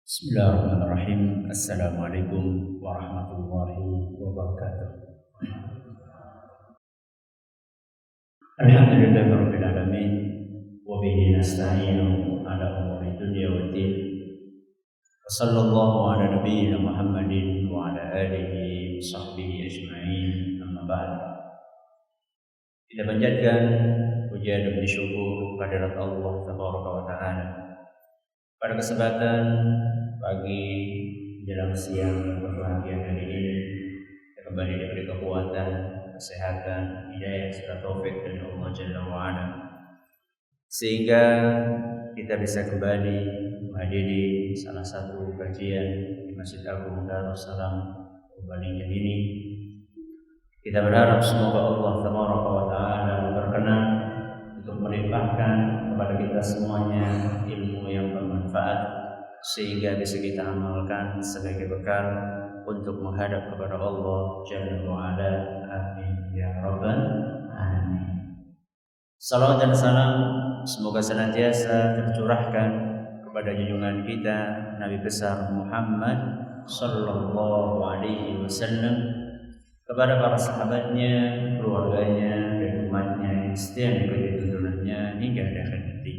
Bismillahirrahmanirrahim. Assalamualaikum warahmatullahi wabarakatuh. Alhamdulillahirabbil alamin wa bihi nasta'inu ala umuri dunya waddin. Wassallallahu ala nabiyyina Muhammadin wa ala alihi washabbihi ajma'in. Amma ba'd. Kita panjatkan puja dan syukur kepada Allah Tabaraka wa Ta'ala pada kesempatan pagi menjelang siang yang berbahagia hari ini kita kembali diberi kekuatan, kesehatan, hidayah serta taufik dari Allah Jalla wa Ala, sehingga kita bisa kembali menghadiri salah satu kajian di Masjid Agung Darussalam Purbalingga ini. Kita berharap semoga Allah Tabaraka wa Ta'ala berkenan untuk melimpahkan kepada kita semuanya ilmu yang bermanfaat, sehingga bisa kita amalkan sebagai bekal untuk menghadap kepada Allah Jalla wa Ala. Amin ya rabbal alamin. Salawat dan salam semoga senantiasa tercurahkan kepada junjungan kita Nabi besar Muhammad sallallahu alaihi wasallam, kepada para sahabatnya, keluarganya, dan umatnya yang setia mengikuti tuntunannya hingga akhir nanti.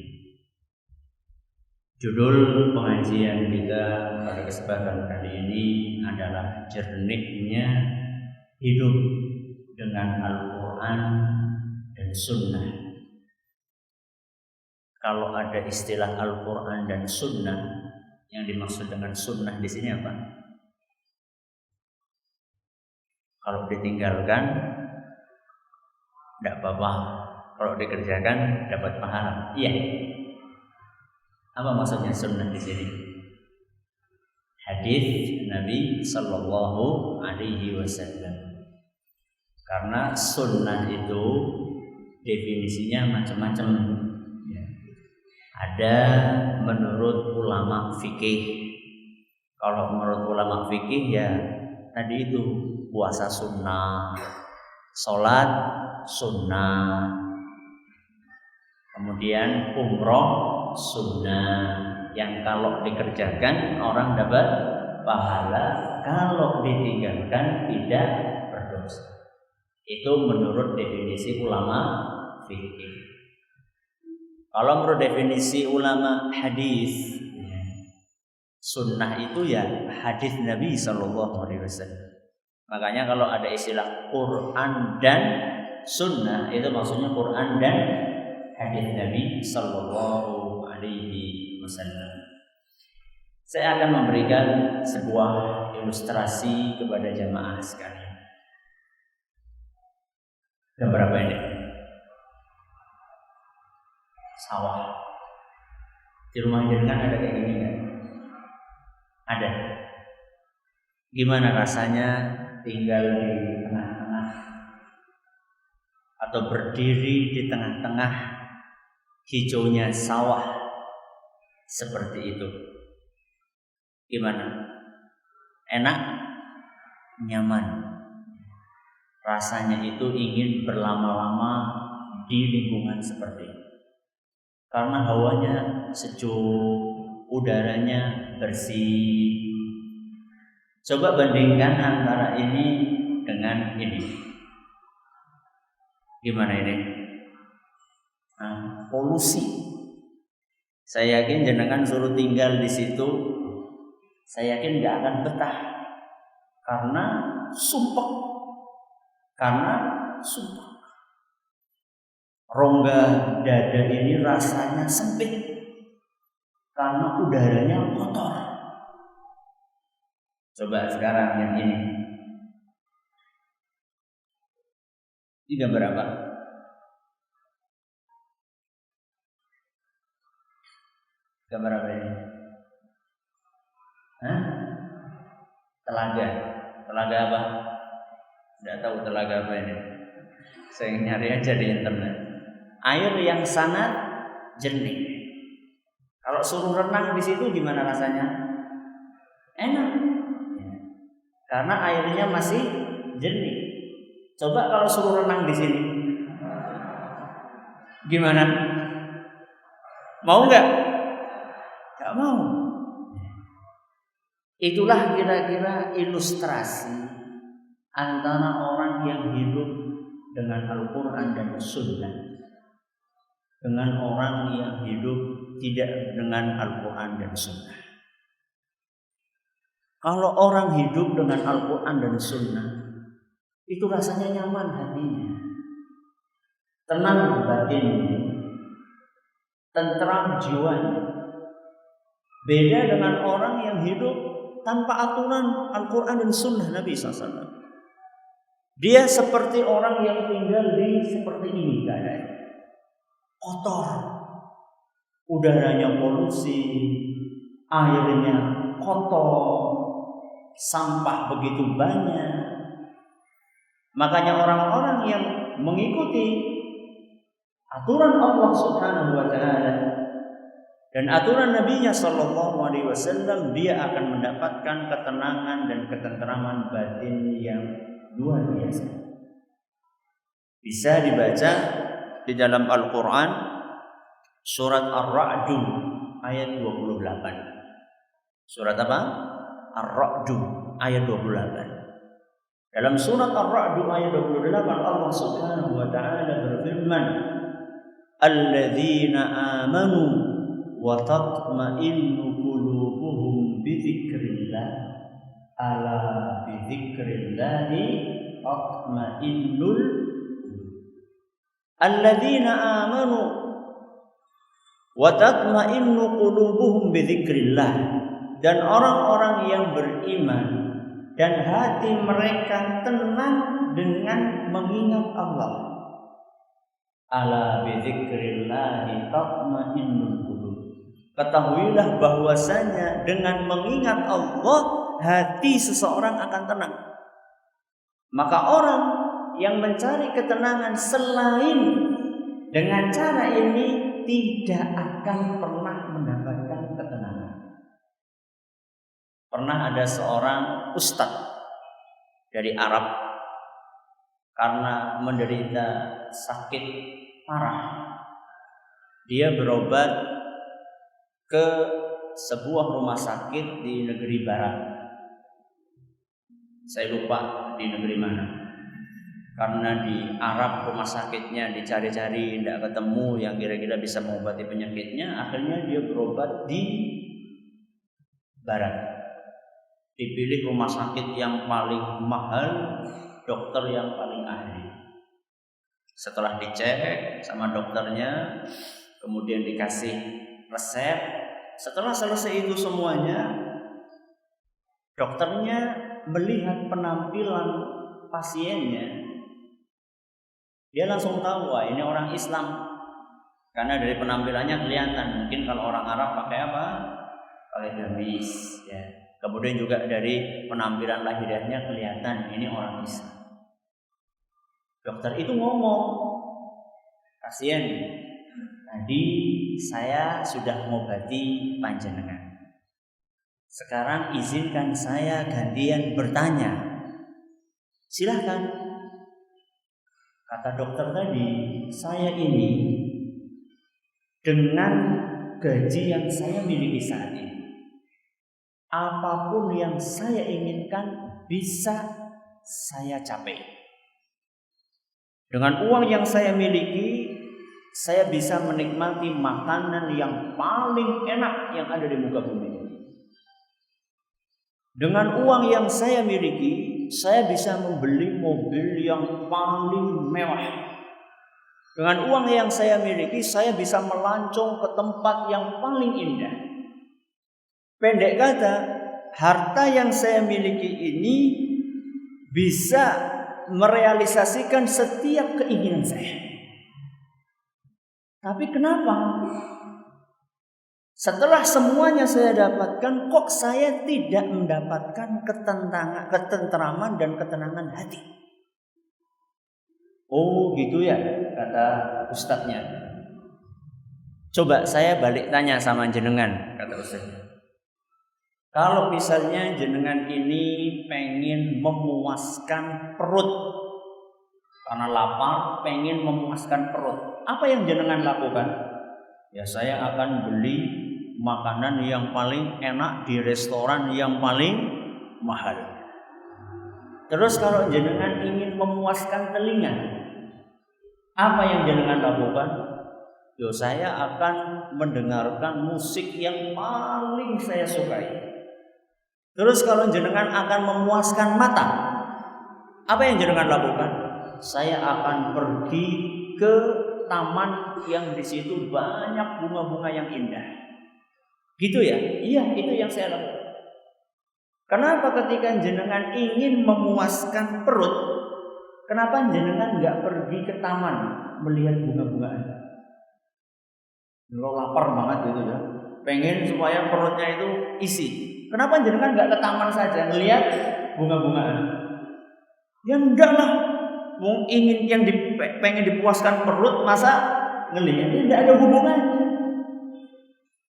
Judul pengajian kita pada kesempatan kali ini adalah jernihnya hidup dengan Al-Quran dan Sunnah. Kalau ada istilah Al-Quran dan Sunnah, yang dimaksud dengan Sunnah di sini apa? Kalau ditinggalkan tidak apa-apa, kalau dikerjakan dapat pahala. Iya. Apa maksudnya sunnah di sini? Hadis Nabi Sallallahu Alaihi Wasallam. Karena sunnah itu definisinya macam-macam. Ya. Ada menurut ulama fikih. Kalau menurut ulama fikih ya tadi itu puasa sunnah, sholat sunnah, kemudian umroh sunnah, yang kalau dikerjakan orang dapat pahala, kalau ditinggalkan tidak berdosa. Itu menurut definisi ulama fikih. Kalau menurut definisi ulama hadis, sunnah itu ya hadis Nabi Sallallahu Alaihi Wasallam. Makanya kalau ada istilah Quran dan Sunnah, itu maksudnya Quran dan hadis Nabi Sallallahu Alaihi Wasallam. Saya akan memberikan sebuah ilustrasi kepada jamaah sekalian. Gambar apa ini? Sawah. Di rumah jenengan ada kayak gini kan? Ada. Gimana rasanya tinggal di tengah-tengah atau berdiri di tengah-tengah hijaunya sawah seperti itu? Gimana? Enak? Nyaman? Rasanya itu ingin berlama-lama di lingkungan seperti itu. Karena hawanya sejuk, udaranya bersih. Coba bandingkan antara ini dengan ini. Gimana ini? Polusi. Saya yakin jenengan suruh tinggal di situ, saya yakin nggak akan betah. Karena sumpek. Rongga dada ini rasanya sempit karena udaranya kotor. Coba sekarang yang ini. Ini gambar apa? Gambar apa ini? Telaga. Telaga apa? Tidak tahu telaga apa ini. Saya nyari aja di internet. Air yang sangat jernih. Kalau suruh renang di situ gimana rasanya? Enak. Karena airnya masih jernih. Coba kalau suruh renang di sini, gimana? Mau nggak? Nggak mau. Itulah kira-kira ilustrasi antara orang yang hidup dengan Al-Quran dan Sunnah dengan orang yang hidup tidak dengan Al-Quran dan Sunnah. Kalau orang hidup dengan Al-Quran dan Sunnah, itu rasanya nyaman hatinya, tenang batinnya, tentram jiwanya. Beda dengan orang yang hidup tanpa aturan Al-Quran dan Sunnah Nabi SAW. Dia seperti orang yang tinggal di seperti ini keadaannya. Kotor, udaranya polusi, airnya kotor, sampah begitu banyak. Makanya orang-orang yang mengikuti aturan Allah Subhanahu wa taala dan aturan Nabi-Nya sallallahu alaihi wasallam, dia akan mendapatkan ketenangan dan ketenteraman batin yang luar biasa. Bisa dibaca di dalam Al-Qur'an surat Ar-Ra'd ayat 28. Surat apa? Ar-Ra'd ayat 28. Dalam surat Ar-Ra'd ayat 28 Allah Subhanahu wa taala berfirman, "Alladzina amanu wa tatma'innu qulubuhum bi dzikrillah, ala bi dzikrillah tatma'innul qulub." Alladzina amanu wa tatma'innu qulubuhum bi dzikrillah, dan orang-orang yang beriman dan hati mereka tenang dengan mengingat Allah. Ala bi dzikrillah tatma'innul qulub. Ketahuilah bahwasanya dengan mengingat Allah, hati seseorang akan tenang. Maka orang yang mencari ketenangan selain dengan cara ini tidak akan pernah mendapatkan ketenangan. Pernah ada seorang ustadz dari Arab karena menderita sakit parah, dia berobat ke sebuah rumah sakit di negeri barat. Saya lupa di negeri mana. Karena di Arab rumah sakitnya dicari-cari, tidak ketemu yang kira-kira bisa mengobati penyakitnya. Akhirnya dia berobat di barat. Dipilih rumah sakit yang paling mahal, dokter yang paling ahli. Setelah dicek sama dokternya, kemudian dikasih resep. Setelah selesai itu semuanya, dokternya melihat penampilan pasiennya. Dia langsung tahu, wah ini orang Islam. Karena dari penampilannya kelihatan. Mungkin kalau orang Arab pakai apa? Pakai gamis, ya. Kemudian juga dari penampilan lahiriahnya kelihatan ini orang Islam. Dokter itu ngomong, pasien, tadi saya sudah mengobati panjenengan. Sekarang izinkan saya gantian bertanya. Silahkan. Kata dokter tadi, saya ini dengan gaji yang saya miliki saat ini, apapun yang saya inginkan bisa saya capai. Dengan uang yang saya miliki, saya bisa menikmati makanan yang paling enak yang ada di muka bumi. Dengan uang yang saya miliki, saya bisa membeli mobil yang paling mewah. Dengan uang yang saya miliki, saya bisa melancong ke tempat yang paling indah. Pendek kata, harta yang saya miliki ini bisa merealisasikan setiap keinginan saya. Tapi kenapa? Setelah semuanya saya dapatkan, kok saya tidak mendapatkan ketenteraman dan ketenangan hati? Oh gitu ya, kata ustadznya. Coba saya balik tanya sama jenengan, kata ustadznya. Kalau misalnya jenengan ini pengen memuaskan perut, karena lapar, pengen memuaskan perut, apa yang jenengan lakukan? Ya saya akan beli makanan yang paling enak, di restoran yang paling mahal. Terus kalau jenengan ingin memuaskan telinga, apa yang jenengan lakukan? Yo, saya akan mendengarkan musik yang paling saya sukai. Terus kalau jenengan akan memuaskan mata, apa yang jenengan lakukan? Saya akan pergi ke taman yang di situ banyak bunga-bunga yang indah. Gitu ya? Iya, itu yang saya lakukan. Kenapa ketika jenengan ingin memuaskan perut, kenapa jenengan nggak pergi ke taman melihat bunga-bungaan? Lo lapar banget gitu ya, pengen supaya perutnya itu isi. Kenapa jenengan nggak ke taman saja melihat bunga-bungaan? Ya enggak lah, mau ingin yang pengen dipuaskan perut, masa ngelihat? Ini tidak ada hubungannya.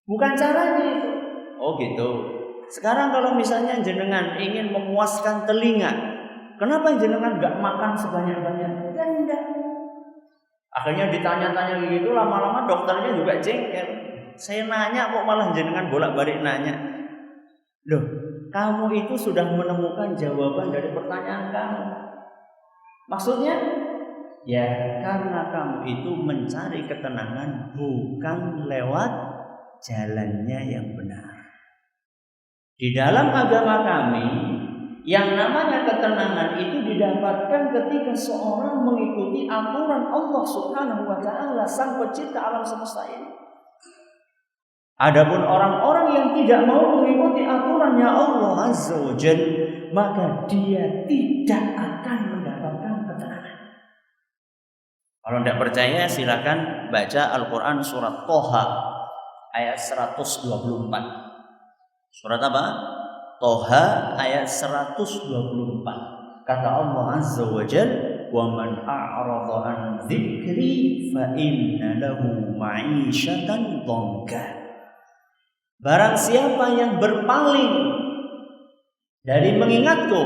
Bukan caranya itu. Oh gitu. Sekarang kalau misalnya jenengan ingin memuaskan telinga, kenapa jenengan nggak makan sebanyak-banyaknya? Ya enggak. Akhirnya ditanya-tanya gitu, lama-lama dokternya juga jengkel. Saya nanya kok malah jenengan bolak-balik nanya. Loh, kamu itu sudah menemukan jawaban dari pertanyaan kamu. Maksudnya? Ya, karena kamu itu mencari ketenangan bukan lewat jalannya yang benar. Di dalam agama kami, yang namanya ketenangan itu didapatkan ketika seorang mengikuti aturan Allah Subhanahu wa taala, Sang Pencipta alam semesta ini. Adapun orang-orang yang tidak mau mengikuti aturannya Allah Azza wa Jalla, maka dia tidak akan mendapatkan ketenangan. Kalau tidak percaya silakan baca Al-Quran surat Toha ayat 124. Surat apa? Toha ayat 124. Kata Allah Azza wa Jalla, "Wa man a'rada an dzikri fa inna lahu ma'isyatan dhanka." Barang siapa yang berpaling dari mengingatku,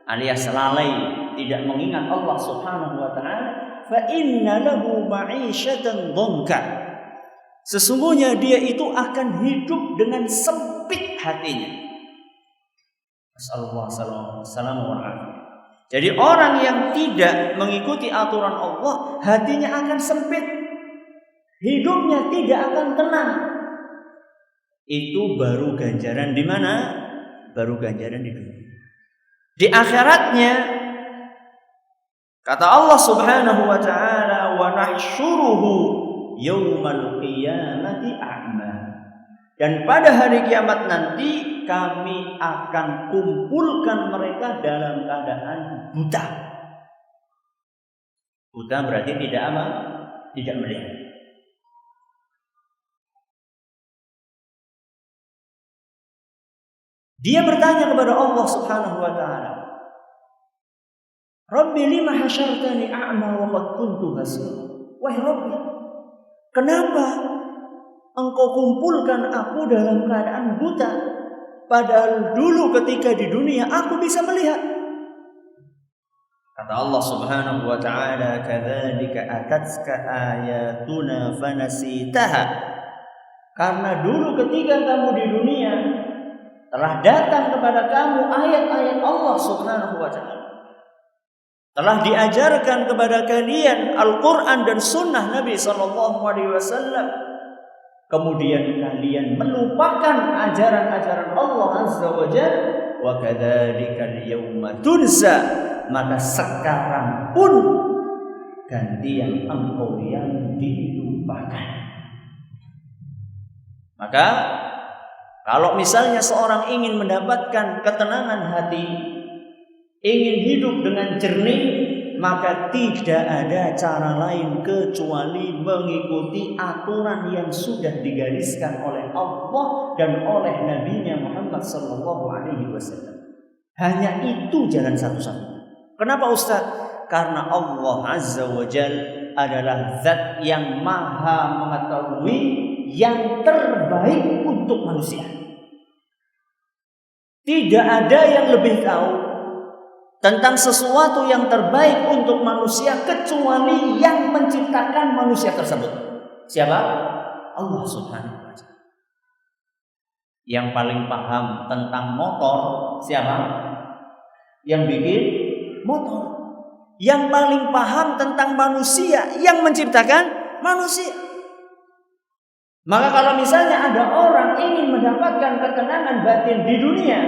alias lalai, tidak mengingat Allah Subhanahu wa taala, fa inna lahu ma'isyatan dhanka. Sesungguhnya dia itu akan hidup dengan sempit hatinya. Assalamualaikum. Jadi orang yang tidak mengikuti aturan Allah, hatinya akan sempit. Hidupnya tidak akan tenang. Itu baru ganjaran di mana? Baru ganjaran di dunia. Di akhiratnya, kata Allah Subhanahu wa taala, "Wa nahsyuruhu yaumal qiyamati a'ma." Dan pada hari kiamat nanti kami akan kumpulkan mereka dalam keadaan buta. Buta berarti tidak apa? Tidak melihat. Dia bertanya kepada Allah Subhanahu wa taala, "Rabbi lima hasyartani a'ma wa qad kuntu basira?" Wahai Rabbi, kenapa Engkau kumpulkan aku dalam keadaan buta, padahal dulu ketika di dunia aku bisa melihat? Kata Allah Subhanahu wa taala, "Kadzalika atatka ayatuna fanasitaha." Karena dulu ketika kamu di dunia telah datang kepada kamu ayat-ayat Allah Subhanahu wa taala. Telah diajarkan kepada kalian Al-Qur'an dan sunnah Nabi sallallahu alaihi wasallam. Kemudian kalian melupakan ajaran-ajaran Allah Azza wa Jalla, wa kadzalika al-yauma tunsa, maka sekarang pun gantian engkau yang dilupakan. Maka kalau misalnya seorang ingin mendapatkan ketenangan hati, ingin hidup dengan jernih, maka tidak ada cara lain kecuali mengikuti aturan yang sudah digariskan oleh Allah dan oleh Nabi-Nya Muhammad sallallahu alaihi wasallam. Hanya itu jalan satu-satunya. Kenapa Ustaz? Karena Allah Azza wa Jalla adalah zat yang maha mengetahui yang terbaik untuk manusia. Tidak ada yang lebih tahu tentang sesuatu yang terbaik untuk manusia kecuali yang menciptakan manusia tersebut. Siapa? Allah Subhanahu wa taala. Yang paling paham tentang motor siapa? Yang bikin motor. Yang paling paham tentang manusia, yang menciptakan manusia. Maka kalau misalnya ada orang ingin mendapatkan ketenangan batin di dunia,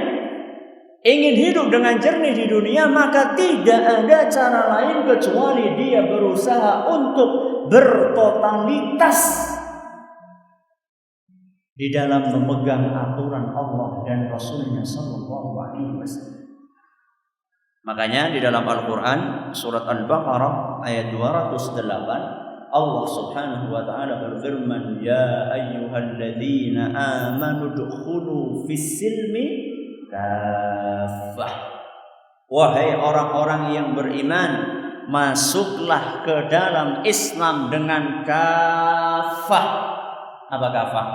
ingin hidup dengan jernih di dunia, maka tidak ada cara lain kecuali dia berusaha untuk bertotalitas di dalam memegang aturan Allah dan Rasulnya Sallallahu Alaihi Wasallam. Makanya di dalam Al-Quran surat Al-Baqarah ayat 208 Allah Subhanahu wa taala berfirman, ya ayyuhalladzina amanu dukhulu fis-silmi kaffah. Wahai orang-orang yang beriman, masuklah ke dalam Islam dengan kafah. Apa kafah?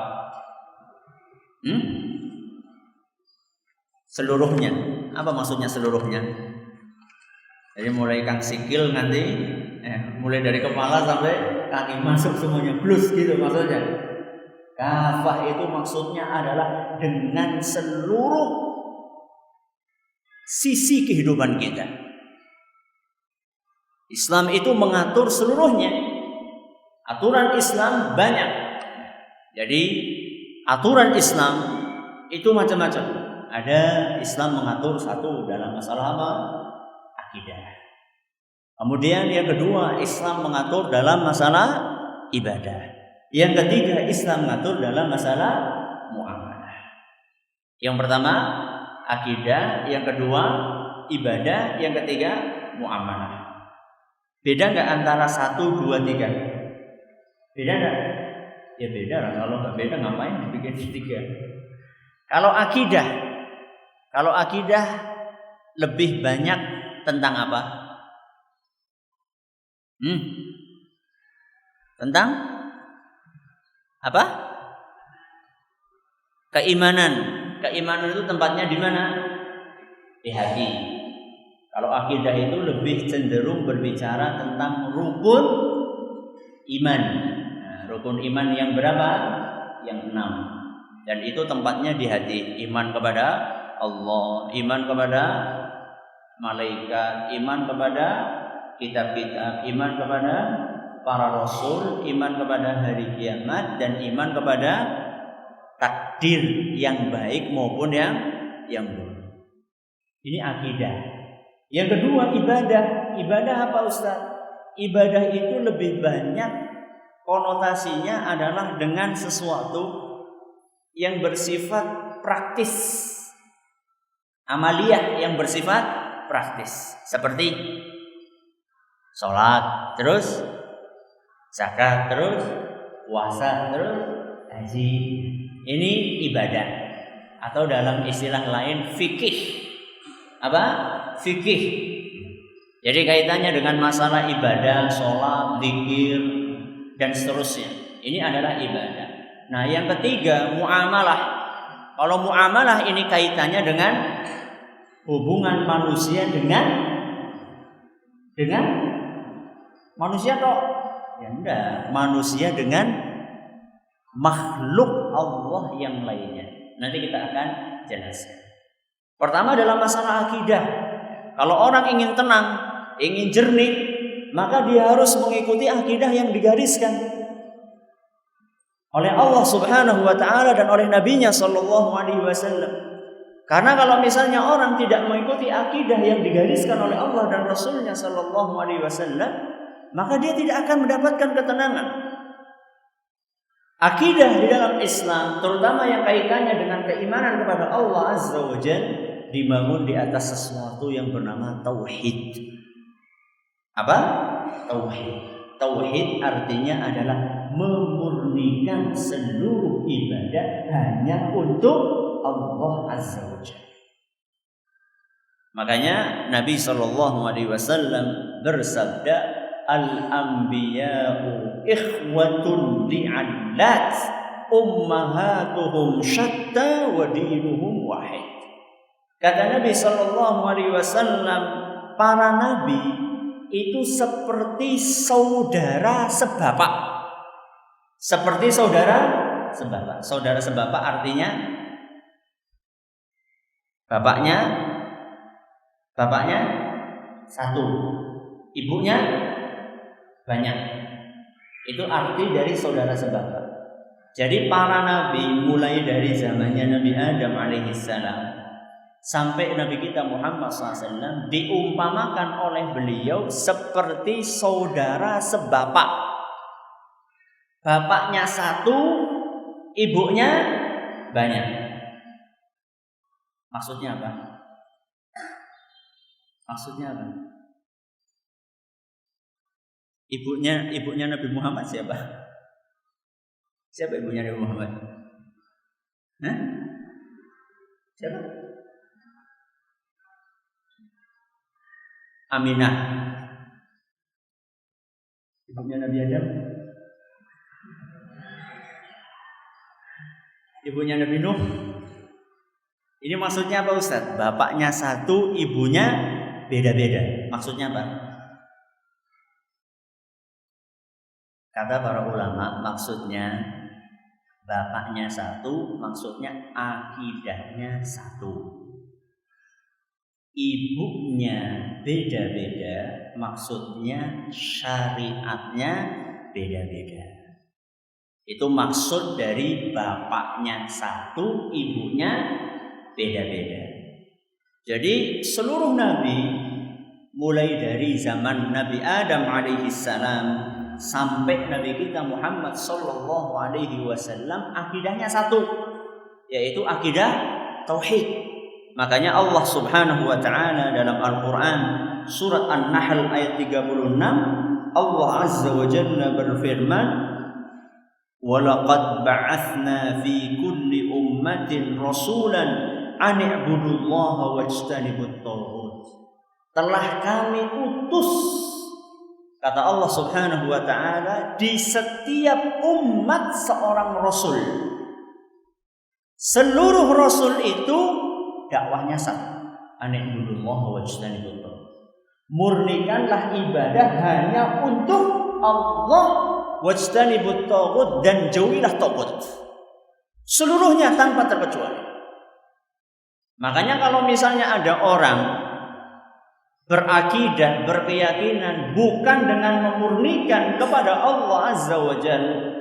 Seluruhnya. Apa maksudnya seluruhnya? Jadi mulai kang sikil nanti, mulai dari kepala sampai kaki masuk semuanya plus gitu maksudnya. Kafah itu maksudnya adalah dengan seluruh sisi kehidupan kita. Islam itu mengatur seluruhnya. Aturan Islam banyak. Jadi aturan Islam itu macam-macam. Ada Islam mengatur satu dalam masalah apa? Akidah. Kemudian yang kedua, Islam mengatur dalam masalah ibadah. Yang ketiga, Islam mengatur dalam masalah muamalah. Yang pertama, akidah. Yang kedua, ibadah. Yang ketiga, muamalah. Beda nggak antara 1, 2, 3? Beda nggak? Ya beda lah. Kalau nggak beda ngapain dibikin 3? Kalau akidah lebih banyak tentang apa? Tentang apa? Keimanan. Keimanan itu tempatnya di mana? Di hati. Kalau akidah itu lebih cenderung berbicara tentang rukun iman. Nah, rukun iman yang berapa? Yang 6. Dan itu tempatnya di hati. Iman kepada Allah, iman kepada malaikat, iman kepada kitab-kitab, iman kepada para rasul, iman kepada hari kiamat, dan iman kepada takdir yang baik maupun yang buruk. Ini akidah. Yang kedua, ibadah. Ibadah apa Ustaz? Ibadah itu lebih banyak konotasinya adalah dengan sesuatu yang bersifat praktis, amaliyah yang bersifat praktis, seperti sholat, terus zakat, terus puasa, terus haji. Ini ibadah, atau dalam istilah lain fikih. Apa? Fikih. Jadi kaitannya dengan masalah ibadah, sholat, zikir, dan seterusnya. Ini adalah ibadah. Nah, yang ketiga, muamalah. Kalau muamalah ini kaitannya dengan hubungan manusia dengan manusia kok? Ya enggak, manusia dengan makhluk Allah yang lainnya. Nanti kita akan jelaskan. Pertama dalam masalah akidah. Kalau orang ingin tenang, ingin jernih, maka dia harus mengikuti akidah yang digariskan oleh Allah Subhanahu wa taala dan oleh nabinya sallallahu alaihi wasallam. Karena kalau misalnya orang tidak mengikuti akidah yang digariskan oleh Allah dan Rasulnya sallallahu alaihi wasallam, maka dia tidak akan mendapatkan ketenangan. Akidah di dalam Islam, terutama yang kaitannya dengan keimanan kepada Allah Azza wa Jalla, dibangun di atas sesuatu yang bernama tauhid. Apa? Tauhid. Tauhid artinya adalah memurnikan seluruh ibadah hanya untuk Allah Azza wa Jalla. Makanya Nabi SAW bersabda, al-anbiya'u ikhwatun li'allat ummahatuhum syatta wa dinuhum wahid. Kata Nabi SAW, para nabi itu seperti saudara sebapak. Seperti saudara sebapak. Saudara sebapak artinya Bapaknya satu, ibunya banyak. Itu arti dari saudara sebapak. Jadi para nabi mulai dari zamannya Nabi Adam alaihissalam sampai Nabi kita Muhammad SAW diumpamakan oleh beliau seperti saudara sebapak. Bapaknya satu, ibunya banyak. Maksudnya apa? Ibunya Nabi Muhammad siapa? Siapa ibunya Nabi Muhammad? Hah? Siapa? Aminah. Ibunya Nabi Adam? Ibunya Nabi Nuh? Ini maksudnya apa Ustaz? Bapaknya satu, ibunya beda-beda. Maksudnya apa? Kata para ulama, maksudnya bapaknya satu, maksudnya akidahnya satu. Ibunya beda-beda, maksudnya syariatnya beda-beda. Itu maksud dari bapaknya satu, ibunya beda-beda. Jadi seluruh nabi mulai dari zaman Nabi Adam alaihissalam sampai Nabi kita Muhammad sallallahu alaihi wasallam akidahnya satu, yaitu akidah tauhid. Makanya Allah Subhanahu wa taala dalam Al-Qur'an surat An-Nahl ayat 36 Allah Azza wa Jalla berfirman, "Wa laqad ba'atsna fi kulli ummatin rasulan an i'budullaha wajtanibut taghut." Telah kami utus, kata Allah Subhanahu wa taala, di setiap umat seorang rasul. Seluruh rasul itu dakwahnya satu, an i'budullaha wajtanibut taghut. Murnikanlah ibadah hanya untuk Allah, wajtanibut taghut, dan jauhilah taghut. Seluruhnya tanpa terkecuali. Makanya kalau misalnya ada orang berakidah, berkeyakinan bukan dengan memurnikan kepada Allah Azza wa Jalla,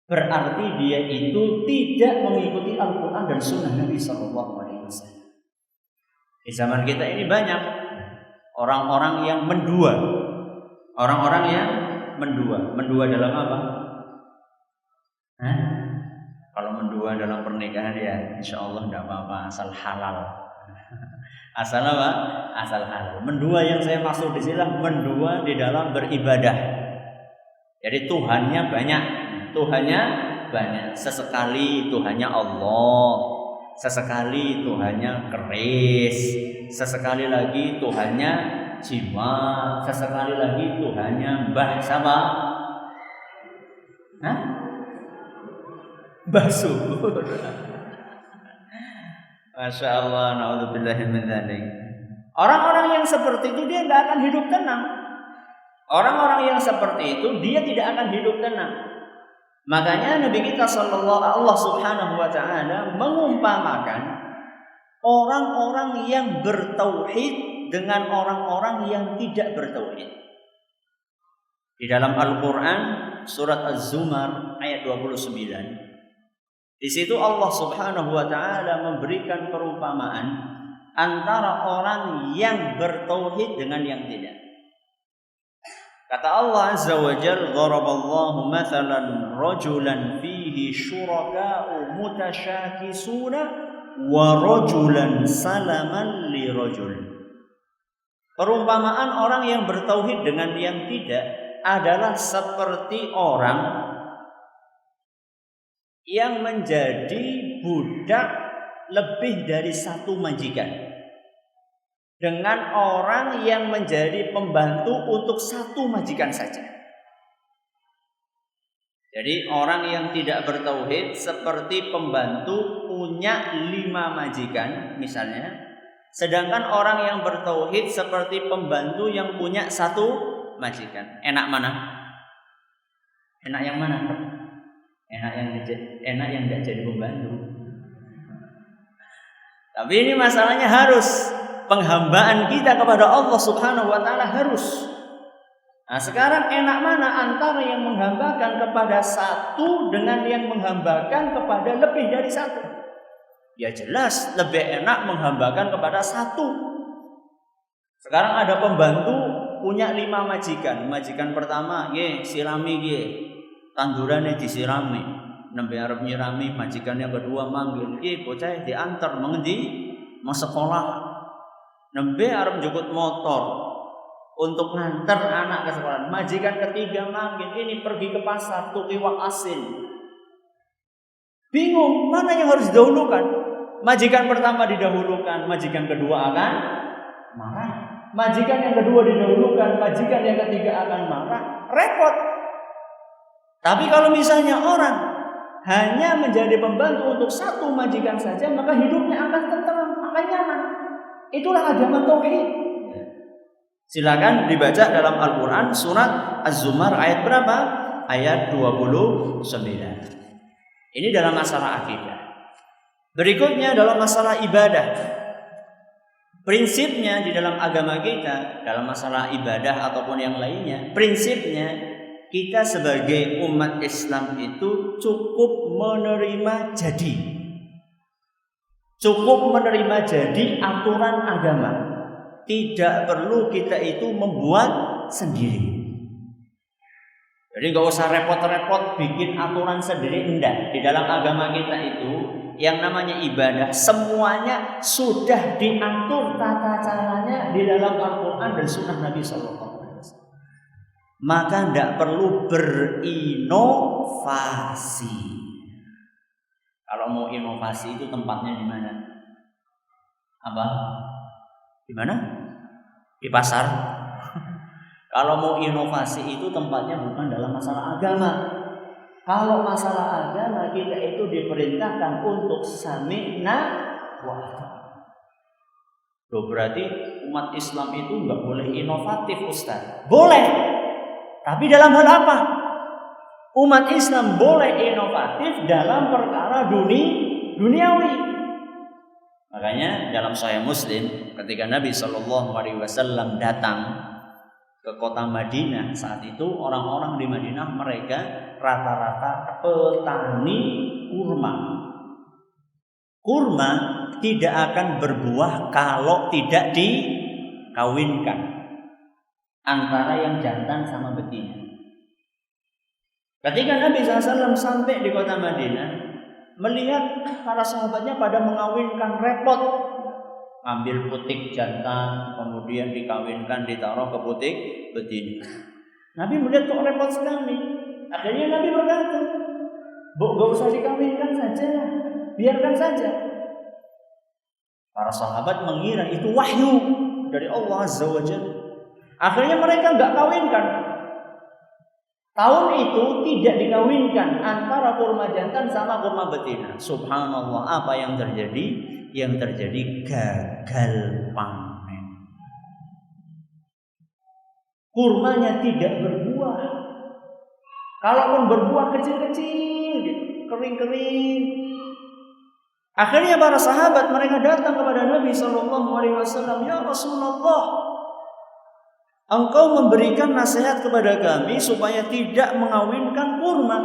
berarti dia itu tidak mengikuti Al-Quran dan Sunnah Nabi Sallallahu Alaihi Wasallam. Di zaman kita ini banyak orang-orang yang mendua. Orang-orang yang mendua. Mendua dalam apa? Kalau mendua dalam pernikahan ya insya Allah tidak apa-apa, asal halal. Asal apa? Asal halal. Mendua yang saya maksud di sini mendua di dalam beribadah. Jadi Tuhannya banyak. Sesekali Tuhannya Allah, sesekali Tuhannya keris, sesekali lagi Tuhannya jimat, sesekali lagi Tuhannya mbah sama mbah subur. Masya Allah, na'udzubillahi min dzalik. Orang-orang yang seperti itu dia tidak akan hidup tenang. Orang-orang yang seperti itu dia tidak akan hidup tenang. Makanya Nabi kita Allah Subhanahu wa taala mengumpamakan orang-orang yang bertauhid dengan orang-orang yang tidak bertauhid. Di dalam Al-Qur'an surat Az-Zumar ayat 29, di situ Allah Subhanahu wa taala memberikan perumpamaan antara orang yang bertauhid dengan yang tidak. Kata Allah Azza wa Jalla, "Daraballahu mathalan rajulan fihi syuraka'u mutasyakisuna wa rajulan salaman li rajul." Perumpamaan orang yang bertauhid dengan yang tidak adalah seperti orang yang menjadi budak lebih dari satu majikan, dengan orang yang menjadi pembantu untuk satu majikan saja. Jadi orang yang tidak bertauhid seperti pembantu punya 5 majikan misalnya, sedangkan orang yang bertauhid seperti pembantu yang punya 1 majikan. Enak mana? Enak yang mana? Enak yang tidak jadi pembantu. Tapi ini masalahnya harus penghambaan kita kepada Allah Subhanahu wa taala harus. Nah, sekarang enak mana antara yang menghambakan kepada satu dengan yang menghambakan kepada lebih dari satu? Ya jelas lebih enak menghambakan kepada satu. Sekarang ada pembantu punya 5 majikan. Majikan pertama, sirami tandurannya disirami. Nembe arep nyirami, majikan yang kedua manggil, bocah diantar mengendi mau sekolah. Nembe arep njukut motor untuk nganter anak ke sekolah. Majikan ketiga manggil, ini pergi ke pasar tuh iwak asin. Bingung mana yang harus didahulukan? Majikan pertama didahulukan, majikan kedua akan marah. Majikan yang kedua didahulukan, majikan yang ketiga akan marah. Repot. Tapi kalau misalnya orang hanya menjadi pembantu untuk satu majikan saja, maka hidupnya akan tenteram, akan nyaman. Itulah agama tauhid. Silakan dibaca dalam Al-Quran surat Az-Zumar ayat berapa? Ayat 29. Ini dalam masalah akidah. Berikutnya dalam masalah ibadah. Prinsipnya di dalam agama kita, dalam masalah ibadah ataupun yang lainnya, prinsipnya kita sebagai umat Islam itu cukup menerima jadi. Cukup menerima jadi aturan agama. Tidak perlu kita itu membuat sendiri. Jadi gak usah repot-repot bikin aturan sendiri, enggak. Di dalam agama kita itu yang namanya ibadah semuanya sudah diatur tata caranya di dalam Al-Quran dan Sunnah Nabi SAW. Maka tidak perlu berinovasi. Kalau mau inovasi itu tempatnya di mana? Apa? Di mana? Di pasar. Kalau mau inovasi itu tempatnya bukan dalam masalah agama. Kalau masalah agama kita itu diperintahkan untuk sami'na wa ata'na. Loh, berarti umat Islam itu nggak boleh inovatif, Ustaz? Boleh. Tapi dalam hal apa? Umat Islam boleh inovatif dalam perkara duniawi. Makanya dalam Sahih Muslim ketika Nabi SAW datang ke kota Madinah, saat itu orang-orang di Madinah mereka rata-rata petani kurma. Kurma tidak akan berbuah kalau tidak dikawinkan antara yang jantan sama betina. Ketika Nabi SAW sampai di kota Madinah, melihat para sahabatnya pada mengawinkan, repot. Ambil putik jantan, kemudian dikawinkan, ditaruh ke putik betina. Nabi melihat kok repot sekali. Akhirnya Nabi berkata, gak usah dikawinkan saja, biarkan saja. Para sahabat mengira itu wahyu dari Allah Azza wa Jalla. Akhirnya mereka nggak kawinkan. Tahun itu tidak dikawinkan antara kurma jantan sama kurma betina. Subhanallah, apa yang terjadi? Yang terjadi gagal panen. Kurmanya tidak berbuah. Kalaupun berbuah kecil-kecil, kering-kering. Akhirnya para sahabat mereka datang kepada Nabi SAW. Ya Rasulullah, Engkau memberikan nasihat kepada kami supaya tidak mengawinkan kurma.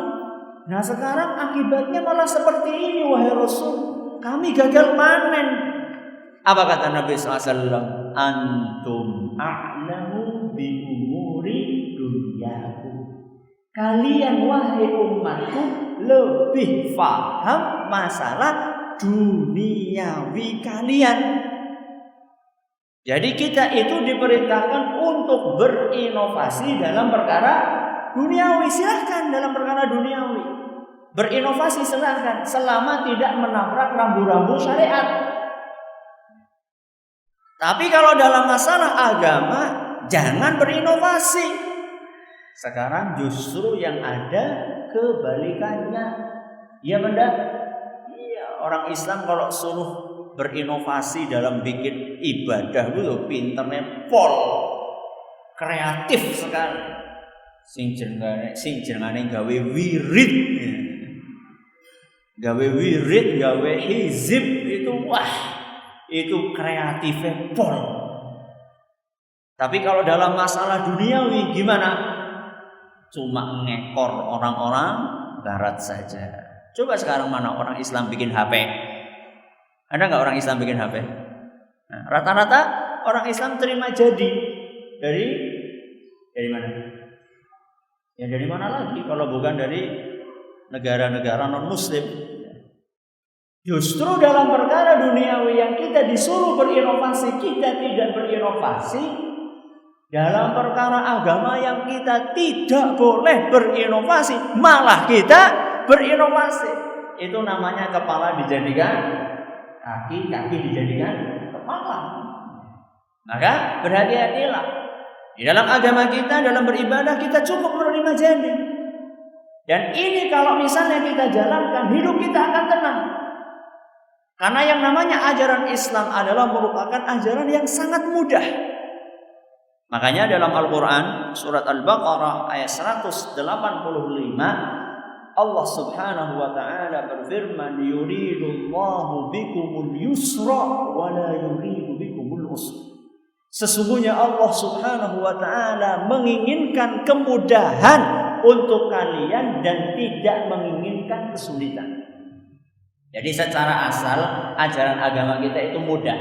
Nah sekarang akibatnya malah seperti ini, wahai Rasul. Kami gagal panen. Apa kata Nabi SAW? Antum a'lamu bi umuri dunyaku. Kalian wahai umatku lebih paham masalah duniawi kalian. Jadi kita itu diperintahkan untuk berinovasi dalam perkara duniawi. Silahkan dalam perkara duniawi berinovasi, silahkan, selama tidak menabrak rambu-rambu syariat. Tapi kalau dalam masalah agama jangan berinovasi. Sekarang justru yang ada kebalikannya. Iya benar? Iya, orang Islam kalau suruh berinovasi dalam bikin ibadah itu pinternya pol, kreatif sekali. Sing jenengane gawe wirid, gawe hizib itu wah itu kreatifnya pol. Tapi kalau dalam masalah duniawi gimana? Cuma ngekor orang-orang barat saja. Coba sekarang mana orang Islam bikin HP? Ada nggak orang Islam bikin HP? Nah, rata-rata orang Islam terima jadi dari mana? Ya dari mana lagi kalau bukan dari negara-negara non-Muslim? Justru dalam perkara duniawi yang kita disuruh berinovasi, kita tidak berinovasi. Dalam perkara agama yang kita tidak boleh berinovasi, malah kita berinovasi. Itu namanya kepala dijadikan kaki, kaki dijadikan kepala. Maka berhati-hatilah. Di dalam agama kita, dalam beribadah kita cukup menerima jadi. Dan ini kalau misalnya kita jalankan, hidup kita akan tenang. Karena yang namanya ajaran Islam adalah merupakan ajaran yang sangat mudah. Makanya dalam Al-Quran surat Al-Baqarah ayat 185 Allah subhanahu wa ta'ala berfirman, yuridullahu bikumul yusra wa la yuridu bikumul usra. Sesungguhnya Allah subhanahu wa ta'ala menginginkan kemudahan untuk kalian dan tidak menginginkan kesulitan. Jadi secara asal ajaran agama kita itu mudah.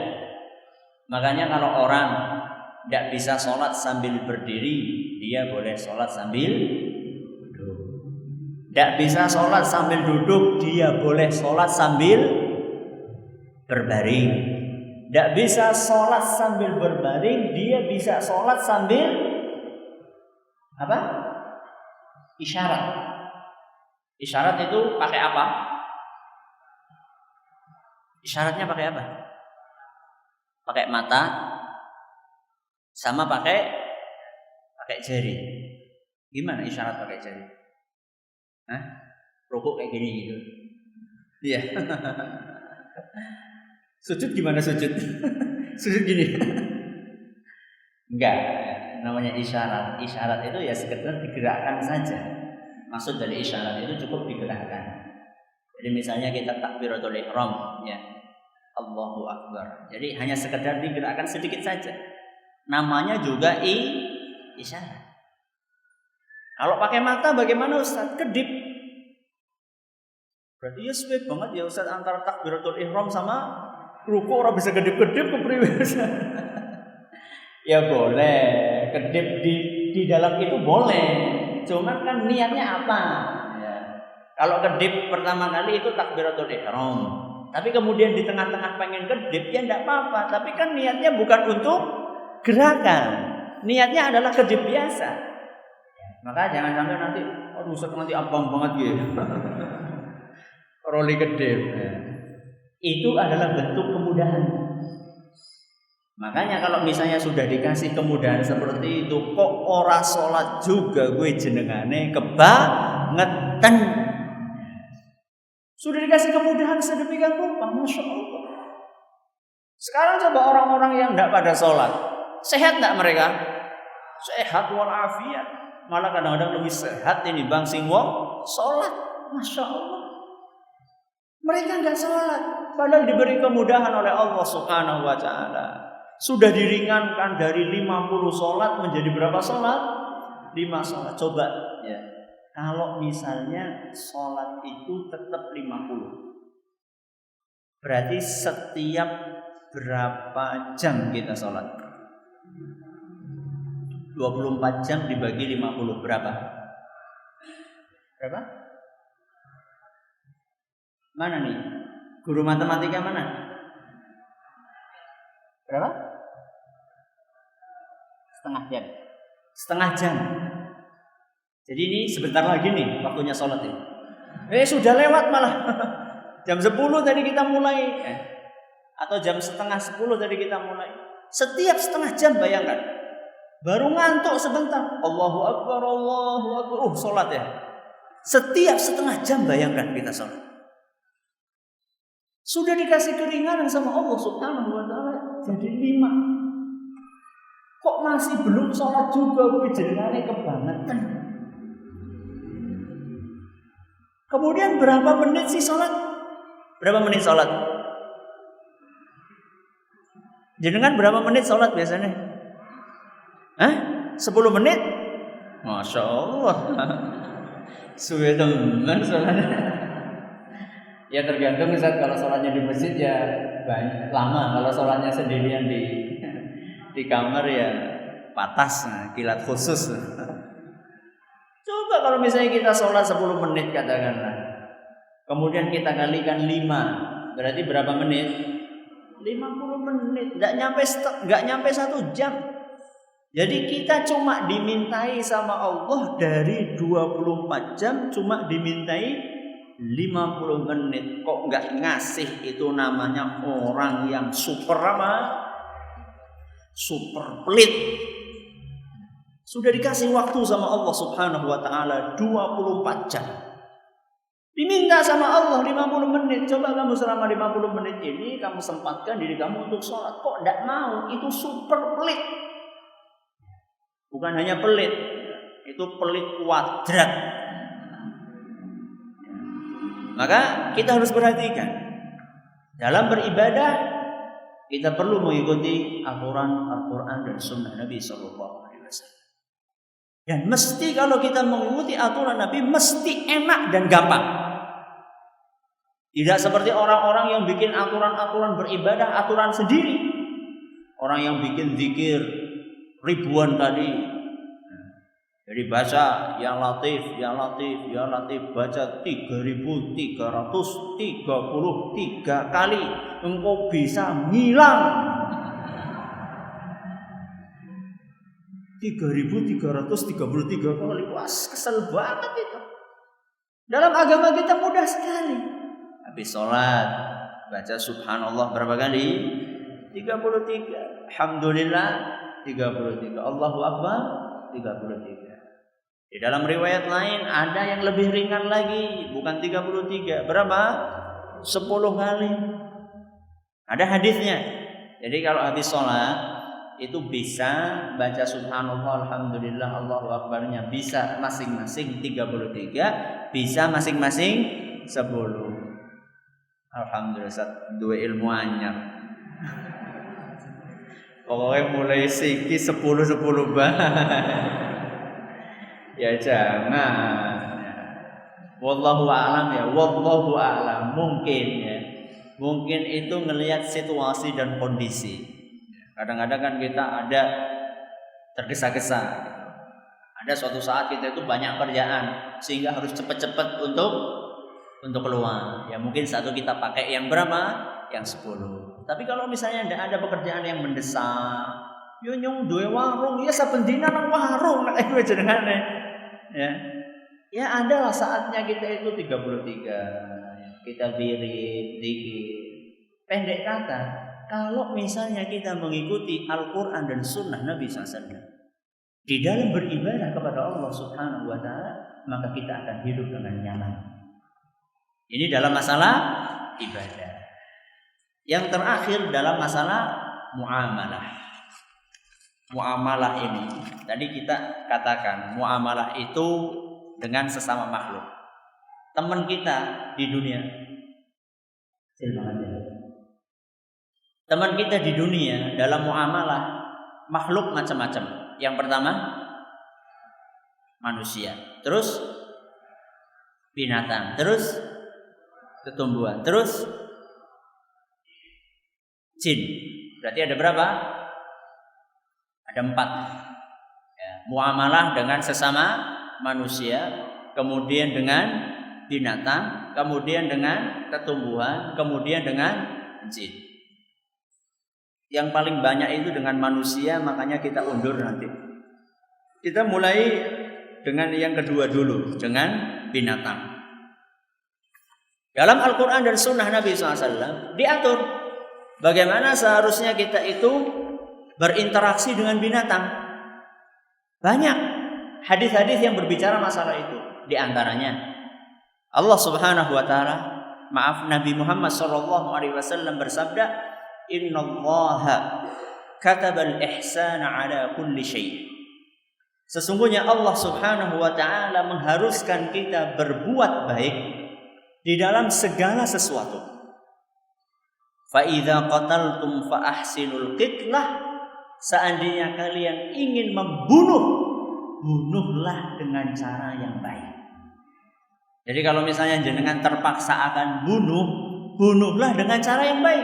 Makanya kalau orang tidak bisa sholat sambil berdiri, dia boleh sholat sambil duduk. Tidak bisa sholat sambil duduk, dia boleh sholat sambil berbaring. Tidak bisa sholat sambil berbaring, dia bisa sholat sambil apa? Isyarat. Isyarat itu pakai apa? Isyaratnya pakai apa? Pakai mata, sama pakai jari. Gimana isyarat pakai jari? Hah? Rukuk kayak gini gitu. Iya. Sujud gimana sujud? Sujud gini. Enggak, namanya isyarat. Isyarat itu ya sekedar digerakkan saja. Maksud dari isyarat itu cukup digerakkan. Jadi misalnya kita takbiratul ihram, ya, Allahu Akbar. Jadi hanya sekedar digerakkan sedikit saja. Namanya juga isyarat. Kalau pakai mata bagaimana Ustaz? Kedip. Berarti ya sulit banget ya Ustaz antara takbiratul ihram sama ruku orang bisa kedip-kedip ke priwe. Ya boleh, kedip di dalam itu boleh. Cuman kan niatnya apa? Ya. Kalau kedip pertama kali itu takbiratul ihram. Tapi kemudian di tengah-tengah pengen kedip ya enggak apa-apa, tapi kan niatnya bukan untuk gerakan. Niatnya adalah kedip biasa. Maka jangan sampai nanti Ustaz nanti abang banget gitu. Roli kedip. Itu adalah bentuk kemudahan. Makanya kalau misalnya sudah dikasih kemudahan seperti itu, kok ora sholat juga gue jenengane kebangetan. Sudah dikasih kemudahan sedemikian rupa, Masya Allah. Sekarang coba orang-orang yang tidak pada sholat, sehat tidak mereka? Sehat walafiat. Malah kadang-kadang lebih sehat ini bang singwong sholat, Masya Allah. Mereka tidak sholat, padahal diberi kemudahan oleh Allah Subhanahu wa ta'ala. Sudah diringankan dari 50 sholat menjadi berapa sholat? 5 sholat. Coba ya, kalau misalnya sholat itu tetap 50, berarti setiap berapa jam kita sholat? 24 jam dibagi 50 berapa? Berapa? Mana nih? Guru matematika mana? Berapa? Setengah jam. Jadi ini sebentar lagi nih waktunya sholat ini. Sudah lewat malah. Jam 10 tadi kita mulai. Atau jam setengah 10 tadi kita mulai. Setiap setengah jam bayangkan. Baru ngantuk sebentar. Allahu Akbar, Allahu Akbar. Sholat ya. Setiap setengah jam bayangkan kita sholat. Sudah dikasih keringanan sama Allah Subhanahu wa ta'ala. Jadi 5. Kok masih belum sholat juga? Gue jenengane kebangetan. Kemudian berapa menit sih sholat? Berapa menit sholat? Jenengan berapa menit sholat biasanya? 10 menit? Masya Allah. Suwe teman sholatnya. Ya tergantung Ustaz, kalau sholatnya di masjid ya banyak, lama. Kalau sholatnya sendirian di kamar ya patas, kilat khusus. Coba kalau misalnya kita sholat 10 menit katakanlah, kemudian kita kalikan 5, berarti berapa menit? 50 menit, nggak nyampe 1 jam. Jadi kita cuma dimintai sama Allah dari 24 jam cuma dimintai 50 menit. Kok nggak ngasih? Itu namanya orang yang super pelit. Sudah dikasih waktu sama Allah Subhanahu wa taala 24 jam. Diminta sama Allah 50 menit. Coba kamu selama 50 menit ini kamu sempatkan diri kamu untuk sholat. Kok tidak mau? Itu super pelit. Bukan hanya pelit, itu pelit kuadrat. Maka kita harus perhatikan dalam beribadah, kita perlu mengikuti aturan Al-Quran dan Sunnah Nabi SAW. Dan mesti kalau kita mengikuti aturan Nabi mesti enak dan gampang. Tidak seperti orang-orang yang bikin aturan-aturan beribadah, aturan sendiri. Orang yang bikin zikir ribuan kali. Jadi baca ya Latif, ya Latif, ya Latif, baca 3.333 kali. Engkau bisa ngilang 3.333 kali. Wah, kesel banget itu. Dalam agama kita mudah sekali. Habis sholat baca subhanallah berapa kali? 33. Alhamdulillah 33. Allahu Akbar 33. Di dalam riwayat lain ada yang lebih ringan lagi, bukan 33. Berapa? 10 kali. Ada hadisnya. Jadi kalau habis sholat itu bisa baca subhanallah, alhamdulillah, Allahu Akbarnya bisa masing-masing 33, bisa masing-masing 10. Alhamdulillah, dua ilmu anyar. Pokoknya mulai siki 10 banget. Ya jangan. Wallahu a'lam ya. Wallahu a'lam. Mungkin itu ngelihat situasi dan kondisi. Kadang-kadang kan kita ada tergesa-gesa. Ada suatu saat kita itu banyak kerjaan sehingga harus cepat-cepat untuk keluar. Ya mungkin satu kita pakai yang berapa? Yang 10. Tapi kalau misalnya tidak ada pekerjaan yang mendesak, yo nyong duwe warung, ya saben dina nang warung nek kowe jenengane. Ya adalah saatnya kita itu 33. Kita wirid, zikir. Pendek kata, kalau misalnya kita mengikuti Al-Quran dan Sunnah Nabi SAW di dalam beribadah kepada Allah Subhanahu wa Ta'ala, maka kita akan hidup dengan nyaman. Ini dalam masalah ibadah. Yang terakhir dalam masalah muamalah. Muamalah ini tadi kita katakan muamalah itu dengan sesama makhluk. Teman kita di dunia, teman kita di dunia dalam muamalah makhluk macam-macam. Yang pertama manusia, terus binatang, terus tumbuhan, terus jin. Berarti ada berapa? Ada 4. Ya, muamalah dengan sesama manusia, kemudian dengan binatang, kemudian dengan tumbuhan, kemudian dengan jin. Yang paling banyak itu dengan manusia, makanya kita undur nanti. Kita mulai dengan yang kedua dulu, dengan binatang. Dalam Al-Quran dan Sunnah Nabi SAW diatur bagaimana seharusnya kita itu berinteraksi dengan binatang. Banyak hadis-hadis yang berbicara masalah itu. Di antaranya Allah Subhanahu wa Ta'ala, Nabi Muhammad SAW bersabda, "Innallaha katabal ihsana ala kulli syai'." Sesungguhnya Allah Subhanahu wa Ta'ala mengharuskan kita berbuat baik di dalam segala sesuatu. Fa idza qataltum fa ahsinul qitlah, seandainya kalian ingin membunuh, bunuhlah dengan cara yang baik. Jadi kalau misalnya jenengan terpaksa akan bunuh, bunuhlah dengan cara yang baik.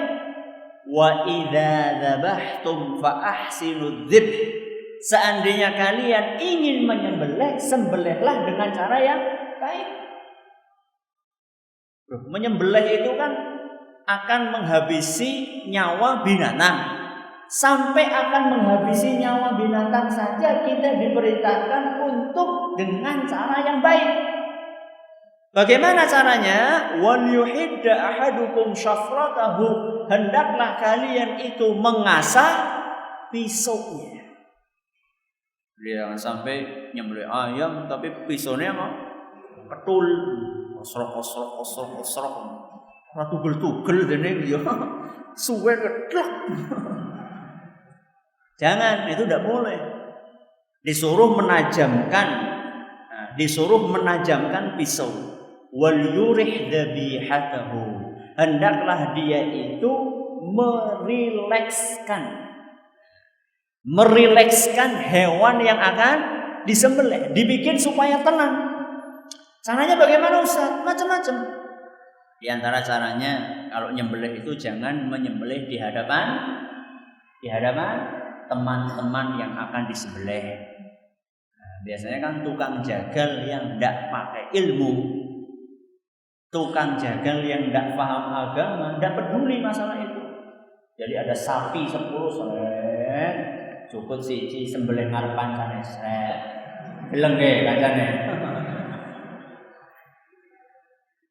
Wa idza dzabhtum fa ahsinud dzibh, seandainya kalian ingin menyembelih, sembelihlah dengan cara yang baik. Menyembelih itu kan akan menghabisi nyawa binatang. Sampai akan menghabisi nyawa binatang saja kita diperintahkan untuk dengan cara yang baik. Bagaimana caranya? Wal yuhidda ahadukum syafratahu, hendaklah kalian itu mengasah pisaunya. Jangan sampai nyembelih ayam tapi pisaunya kok ketul, osrok. Ora tugel-tugel dene ya. Suwe ketlek. Jangan, itu tidak boleh. Disuruh menajamkan pisau. Wal yurih dzabihatahu, hendaklah dia itu merilekskan hewan yang akan disembelih, dibikin supaya tenang. Caranya bagaimana Ustaz? Macam-macam. Di antara caranya kalau nyembelih itu jangan menyembelih di hadapan teman-teman yang akan disembelih. Nah, biasanya kan tukang jagal yang tidak pakai ilmu, tukang jagal yang tidak paham agama, tidak peduli masalah itu. Jadi ada sapi 10 seret, cukup siji sembelih ngarepan sana seret. Geleng nggih kancane.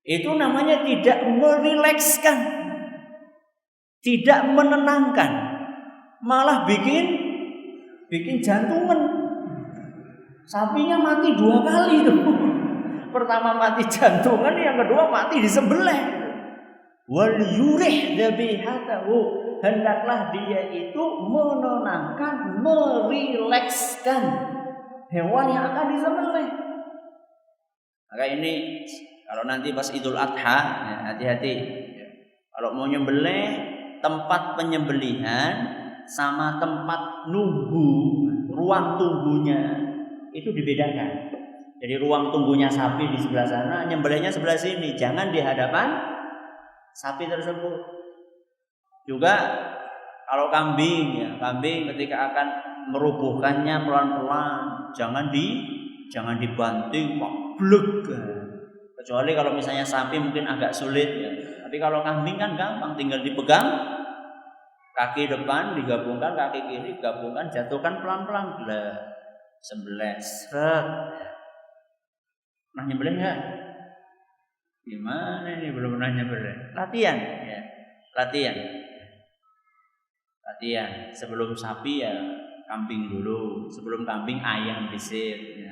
Itu namanya tidak merilekskan, tidak menenangkan, malah bikin jantungan. Sapinya mati 2 kali tuh. Pertama mati jantungan, yang kedua mati disembelih. Wal yurih dzabihatahu, hendaklah dia itu menenangkan, merilekskan hewan yang akan disembelih. Maka ini kalau nanti pas Idul Adha, ya, hati-hati. Kalau mau nyembelih, tempat penyembelihan sama tempat nunggu, ruang tunggunya itu dibedakan. Jadi ruang tunggunya sapi di sebelah sana, nyembelihnya sebelah sini. Jangan di hadapan sapi tersebut. Juga kalau kambing, ya, kambing ketika akan merubuhkannya pelan-pelan, jangan dibanting, blek. Kecuali kalau misalnya sapi mungkin agak sulit ya. Tapi kalau kambing kan gampang, tinggal dipegang kaki depan digabungkan, kaki kiri digabungkan, jatuhkan pelan-pelan, sembelih, seret. Pernah nyembelih enggak? Gimana ini belum pernah nyembelih? Latihan ya. Latihan. Sebelum sapi ya kambing dulu, sebelum kambing ayam dhisik ya.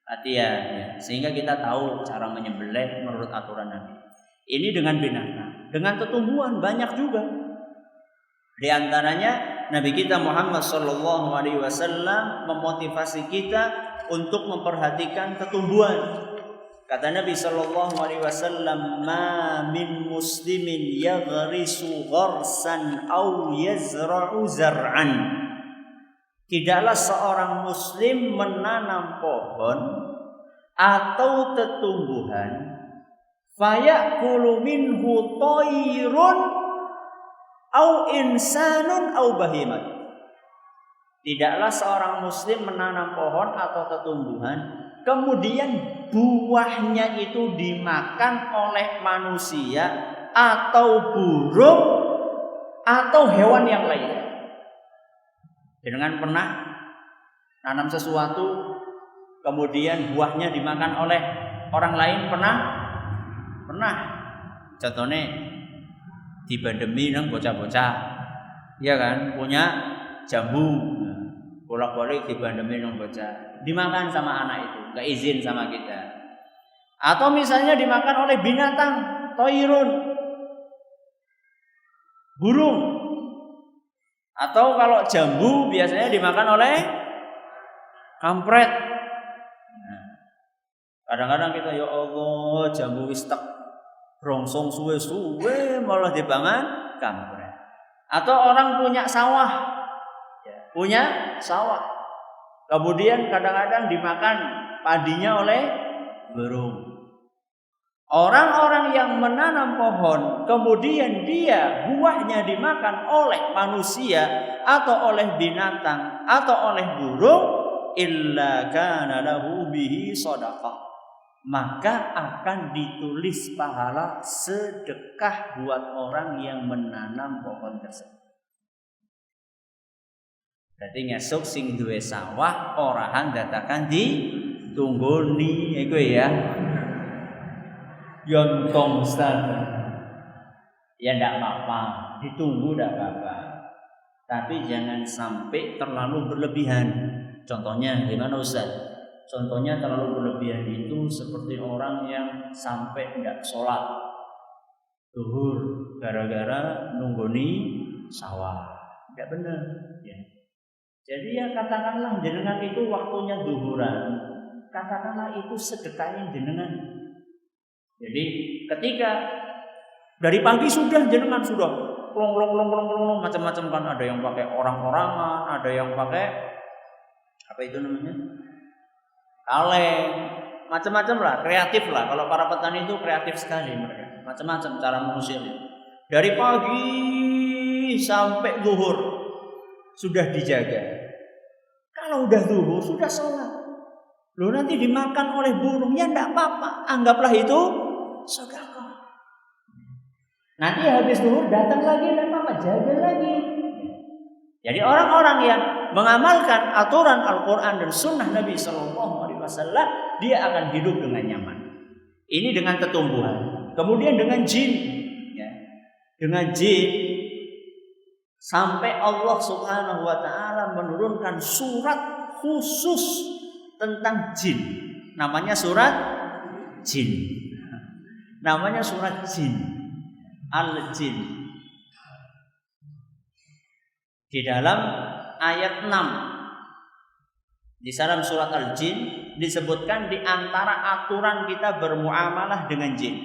Latihan ya, sehingga kita tahu cara menyembelih menurut aturan Nabi. Ini dengan binatang, dengan tumbuhan banyak juga. Di antaranya Nabi kita Muhammad SAW memotivasi kita untuk memperhatikan tumbuhan. Kata Nabi SAW, "Ma min muslimin yaghrisu gharsan aw yazra'u zar'an." Tidaklah seorang muslim menanam pohon atau tumbuhan fayakulu minhu tayrun au insanun au bahimat. Tidaklah seorang muslim menanam pohon atau tumbuhan kemudian buahnya itu dimakan oleh manusia atau burung atau hewan yang lain. Jangan pernah nanam sesuatu kemudian buahnya dimakan oleh orang lain, pernah? Contohnya dibandemi nang bocah-bocah, ya kan, punya jambu, bolak-balik dibandemi nang bocah, dimakan sama anak itu, nggak izin sama kita. Atau misalnya dimakan oleh binatang, toirun, burung. Atau kalau jambu biasanya dimakan oleh kampret. Kadang-kadang kita ya Allah jambu wis tak rongsong suwe-suwe malah dipangan kampret. Atau orang punya sawah, kemudian kadang-kadang dimakan padinya oleh burung. Orang-orang yang menanam pohon, kemudian dia buahnya dimakan oleh manusia atau oleh binatang atau oleh burung, illa kana lahu bihi shadaqah, maka akan ditulis pahala sedekah buat orang yang menanam pohon tersebut. Berarti ngesuk sing duwe sawah orahan datakan ditunggoni iku ya. Yontong Ustaz. Ya enggak apa-apa, ditunggu enggak apa-apa. Tapi jangan sampai terlalu berlebihan. Contohnya gimana Ustaz? Contohnya terlalu berlebihan itu seperti orang yang sampai enggak sholat zuhur gara-gara nunggoni sawah. Enggak benar ya. Jadi ya katakanlah jenengan itu waktunya zuhuran. Katakanlah itu sedekahnya jenengan. Jadi ketika dari pagi sudah jenengan sudah long macam-macam kan, ada yang pakai orang-orangan, ada yang pakai apa itu namanya? Kaleng, macam-macam lah, kreatif lah. Kalau para petani itu kreatif sekali mereka. Macam-macam cara mengusirnya. Dari pagi sampai zuhur sudah dijaga. Kalau udah zuhur sudah sholat. Loh nanti dimakan oleh burung ya enggak apa-apa. Anggaplah itu sedekah. Nanti habis zuhur datang lagi enggak apa-apa, jaga lagi. Jadi orang-orang yang mengamalkan aturan Al-Quran dan Sunnah Nabi Sallallahu Alaihi Wasallam, dia akan hidup dengan nyaman. Ini dengan tumbuhan. Kemudian dengan jin, ya. Dengan jin, sampai Allah Subhanahu Wa Taala menurunkan surat khusus tentang jin. Namanya surat jin. Namanya surat jin. Al-Jin. Di dalam ayat 6 di dalam surat Al-Jin disebutkan di antara aturan kita bermuamalah dengan jin.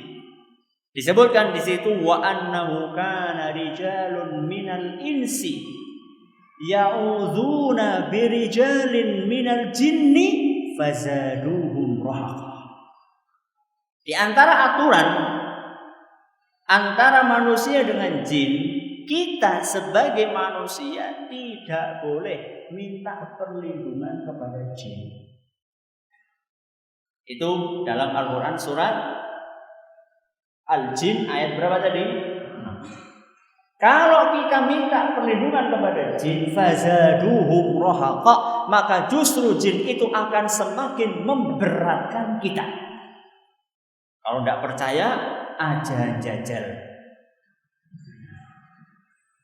Disebutkan di situ wa annahu kana rijalun minal insi ya'udzuna birijalin minal jinni fazaduhum rahaqa. Di antara aturan antara manusia dengan jin, kita sebagai manusia tidak boleh minta perlindungan kepada jin. Itu dalam Al-Quran surat Al-Jin ayat berapa tadi? 6. Kalau kita minta perlindungan kepada jin, fazaduhum rahaqa, maka justru jin itu akan semakin memberatkan kita. Kalau tidak percaya, aja jajal.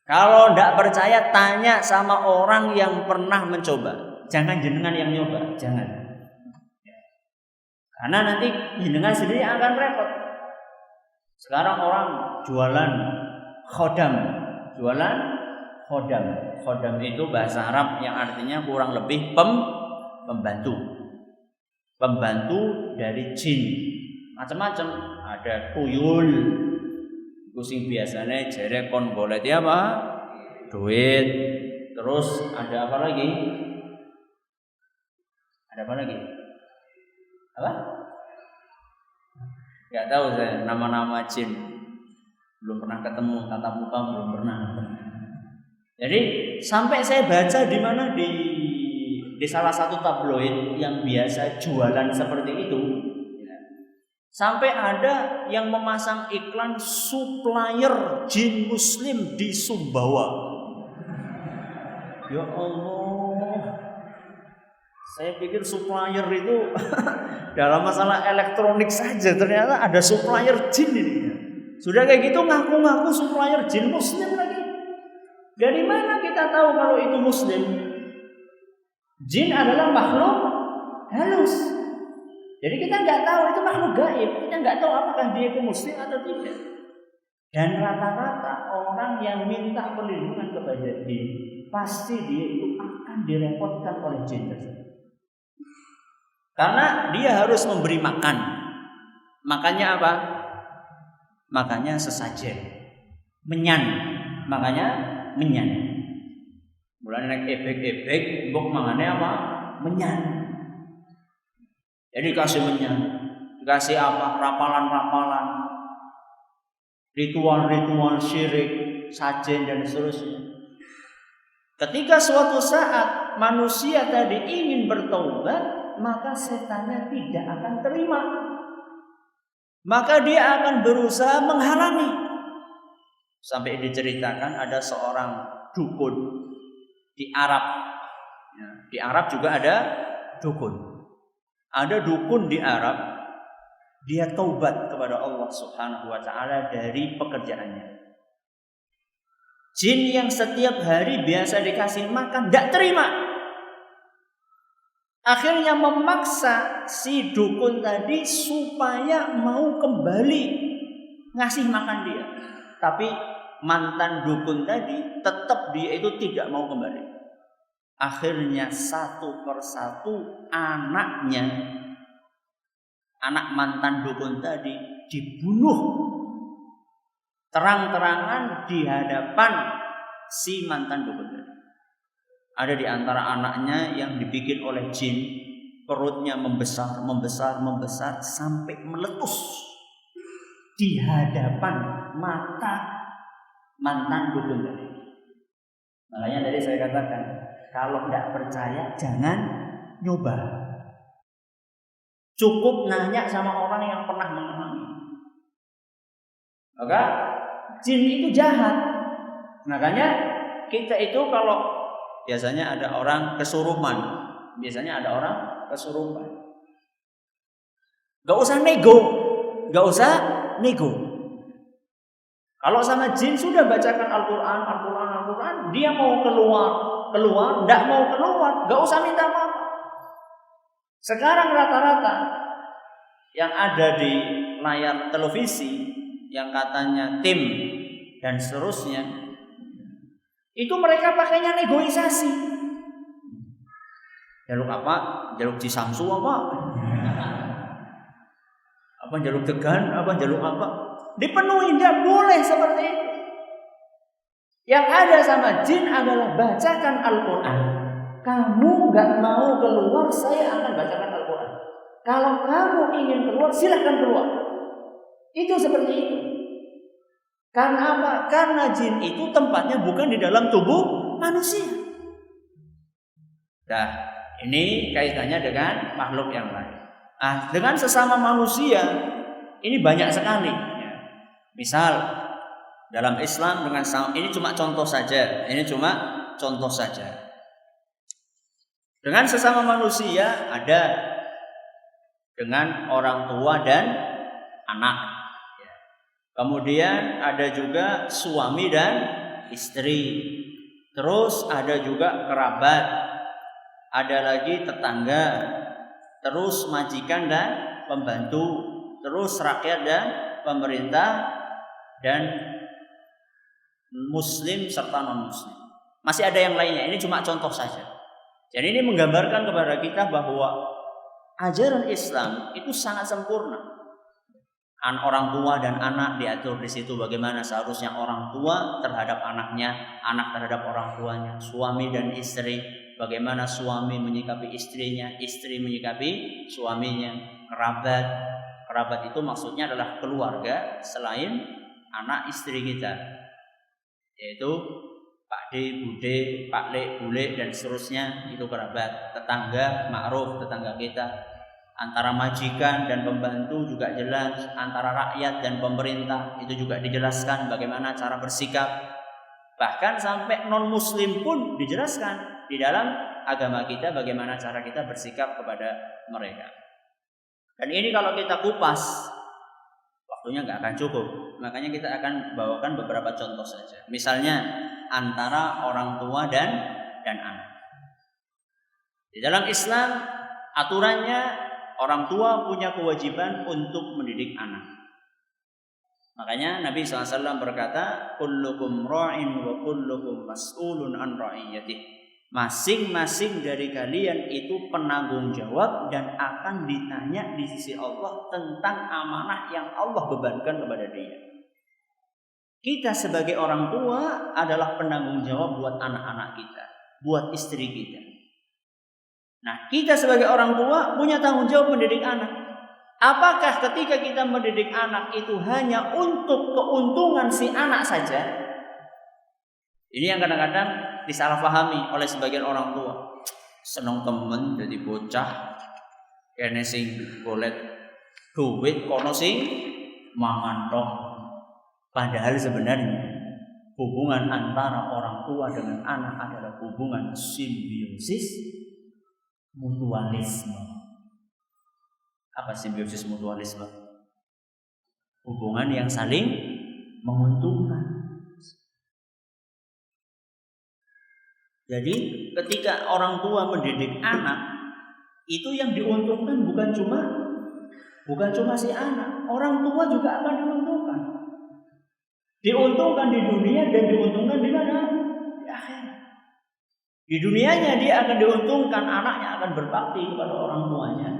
Kalau tidak percaya, tanya sama orang yang pernah mencoba. Jangan jenengan yang nyoba, jangan. Karena nanti jenengan sendiri akan repot. Sekarang orang jualan khodam. Khodam itu bahasa Arab yang artinya kurang lebih pembantu. Pembantu dari jin. Macam-macam, ada tuyul. Kucing biasanya jere kon golek apa? Duit. Terus ada apa lagi? Ada apa lagi? Apa? Gak tahu saya nama-nama jin. Belum pernah ketemu, tatap muka belum pernah. Jadi sampai saya baca di mana di salah satu tabloid yang biasa jualan seperti itu. Sampai ada yang memasang iklan supplier jin muslim di Sumbawa. Ya Allah. Saya pikir supplier itu dalam masalah elektronik saja, ternyata ada supplier jin ini. Sudah kayak gitu ngaku-ngaku supplier jin muslim lagi. Dari mana kita tahu kalau itu muslim? Jin adalah makhluk halus. Jadi kita nggak tahu, itu makhluk gaib. Kita nggak tahu apakah dia itu muslim atau tidak. Dan rata-rata orang yang minta perlindungan kepada jin, pasti dia itu akan direpotkan oleh jin tersebut. Karena dia harus memberi makan. Makanya apa? Makanya sesajen. Menyan. Makanya menyan. Mulane nek ebek-ebek mbok mangane apa? Menyan. Jadi kasih menyan, dikasih apa? Rapalan-rapalan, ritual-ritual syirik, sajen dan seterusnya. Ketika suatu saat manusia tadi ingin bertaubat, maka setannya tidak akan terima. Maka dia akan berusaha menghalangi. Sampai diceritakan ada seorang dukun di Arab. Ya, di Arab juga ada dukun. Ada dukun di Arab, dia taubat kepada Allah Subhanahu wa taala dari pekerjaannya. Jin yang setiap hari biasa dikasih makan tidak terima. Akhirnya memaksa si dukun tadi supaya mau kembali ngasih makan dia. Tapi mantan dukun tadi tetap dia itu tidak mau kembali. Akhirnya satu persatu anaknya, anak mantan dukun tadi dibunuh terang-terangan di hadapan si mantan dukun tadi. Ada di antara anaknya yang dibikin oleh jin, perutnya membesar sampai meletus di hadapan mata mantan dukun tadi. Makanya tadi saya katakan, kalau tidak percaya jangan nyoba. Cukup nanya sama orang yang pernah mengalami. Maka jin itu jahat. Makanya kita itu kalau biasanya ada orang kesurupan, Gak usah nego. Kalau sama jin sudah bacakan Al-Quran, dia mau keluar, tidak mau keluar, gak usah minta maaf. Sekarang rata-rata yang ada di layar televisi, yang katanya tim dan seterusnya, itu mereka pakainya negosiasi. Jaluk apa? Jaluk Cisamsu apa? Apa jaluk Tegan? Apa jaluk apa? Dipenuhi, tidak boleh seperti itu. Yang ada sama jin adalah bacakan Al-Quran. Kamu gak mau keluar, saya akan bacakan Al-Quran. Kalau kamu ingin keluar, silahkan keluar. Itu seperti itu. Karena apa? Karena jin itu tempatnya bukan di dalam tubuh manusia. Nah, ini kaitannya dengan makhluk yang lain. Dengan sesama manusia ini banyak sekali. Misal dalam Islam ini cuma contoh saja. Dengan sesama manusia ada dengan orang tua dan anak. Kemudian ada juga suami dan istri. Terus ada juga kerabat. Ada lagi tetangga. Terus majikan dan pembantu. Terus rakyat dan pemerintah. Dan muslim serta non-muslim. Masih ada yang lainnya. Ini cuma contoh saja. Jadi ini menggambarkan kepada kita bahwa ajaran Islam itu sangat sempurna. Orang tua dan anak diatur di situ bagaimana seharusnya orang tua terhadap anaknya, anak terhadap orang tuanya, suami dan istri, bagaimana suami menyikapi istrinya, istri menyikapi suaminya, kerabat itu maksudnya adalah keluarga selain anak istri kita, yaitu Pak D, Bude, Pak Le, Bule dan seterusnya, itu kerabat. Tetangga, ma'ruf, tetangga kita. Antara majikan dan pembantu juga jelas. Antara rakyat dan pemerintah itu juga dijelaskan bagaimana cara bersikap. Bahkan sampai non-muslim pun dijelaskan di dalam agama kita bagaimana cara kita bersikap kepada mereka. Dan ini kalau kita kupas, waktunya nggak akan cukup. Makanya kita akan bawakan beberapa contoh saja. Misalnya antara orang tua dan anak. Di dalam Islam aturannya orang tua punya kewajiban untuk mendidik anak. Makanya Nabi SAW berkata, kullukum ra'in wa kullukum mas'ulun an ra'iyatih. Masing-masing dari kalian itu penanggung jawab dan akan ditanya di sisi Allah tentang amanah yang Allah bebankan kepada dia. Kita sebagai orang tua adalah penanggung jawab buat anak-anak kita, buat istri kita. Nah, kita sebagai orang tua punya tanggung jawab mendidik anak. Apakah ketika kita mendidik anak itu hanya untuk keuntungan si anak saja? Ini yang kadang-kadang disalahpahami oleh sebagian orang tua. Seneng temen jadi bocah, kene sing golek duit kono sing mangan tok. Padahal sebenarnya hubungan antara orang tua dengan anak adalah hubungan simbiosis mutualisme. Apa simbiosis mutualisme? Hubungan yang saling menguntungkan. Jadi ketika orang tua mendidik anak, itu yang diuntungkan bukan cuma si anak, orang tua juga akan diuntungkan. Diuntungkan di dunia dan diuntungkan di mana? Di akhirat. Di dunianya dia akan diuntungkan, anaknya akan berbakti kepada orang tuanya.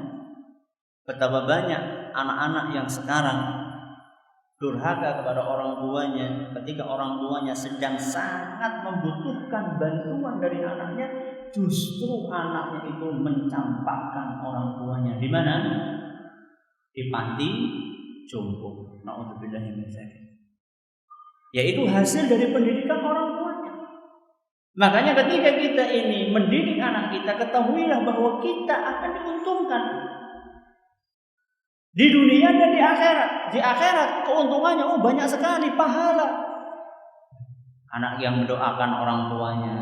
Betapa banyak anak-anak yang sekarang durhaka kepada orang tuanya ketika orang tuanya sedang sangat membutuhkan bantuan dari anaknya, justru anaknya itu mencampakkan orang tuanya di mana? Di panti jompo. Na'udzubillahi min dzalik. Yaitu hasil dari pendidikan orang tuanya. Makanya ketika kita ini mendidik anak kita, ketahuilah bahwa kita akan diuntungkan di dunia dan di akhirat. Di akhirat keuntungannya banyak sekali, pahala. Anak yang mendoakan orang tuanya.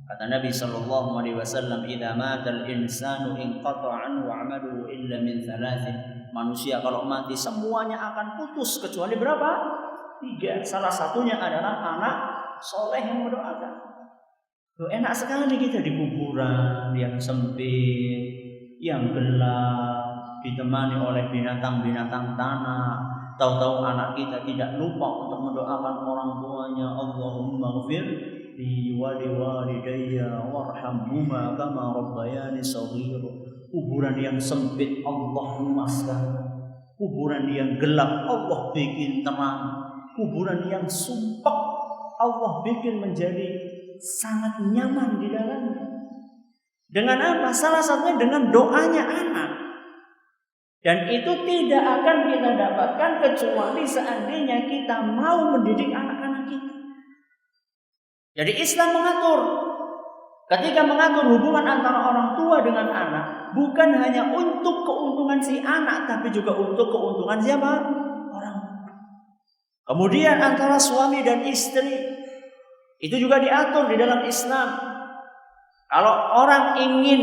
Kata Nabi sallallahu alaihi wasallam, "Idza matal insanu inqata'a anhu 'amaluhu illa min thalathin." Manusia kalau mati semuanya akan putus kecuali berapa? 3. Salah satunya adalah anak soleh yang mendoakan. Enak sekali kita di kuburan yang sempit, yang gelap, ditemani oleh binatang-binatang tanah. Tahu-tahu anak kita tidak lupa untuk mendoakan orang tuanya, Allahumma ghfir li wa liwalidayya warhamhuma kama rabbayani shaghira. Kuburan yang sempit Allah luaskan. Kuburan yang gelap Allah bikin terang. Kuburan yang sumpek Allah bikin menjadi sangat nyaman di dalamnya. Dengan apa? Salah satunya dengan doanya anak. Dan itu tidak akan kita dapatkan kecuali seandainya kita mau mendidik anak-anak kita. Jadi Islam mengatur. Ketika mengatur hubungan antara orang tua dengan anak, bukan hanya untuk keuntungan si anak, tapi juga untuk keuntungan siapa? Orang tua. Kemudian antara suami dan istri, itu juga diatur di dalam Islam. Kalau orang ingin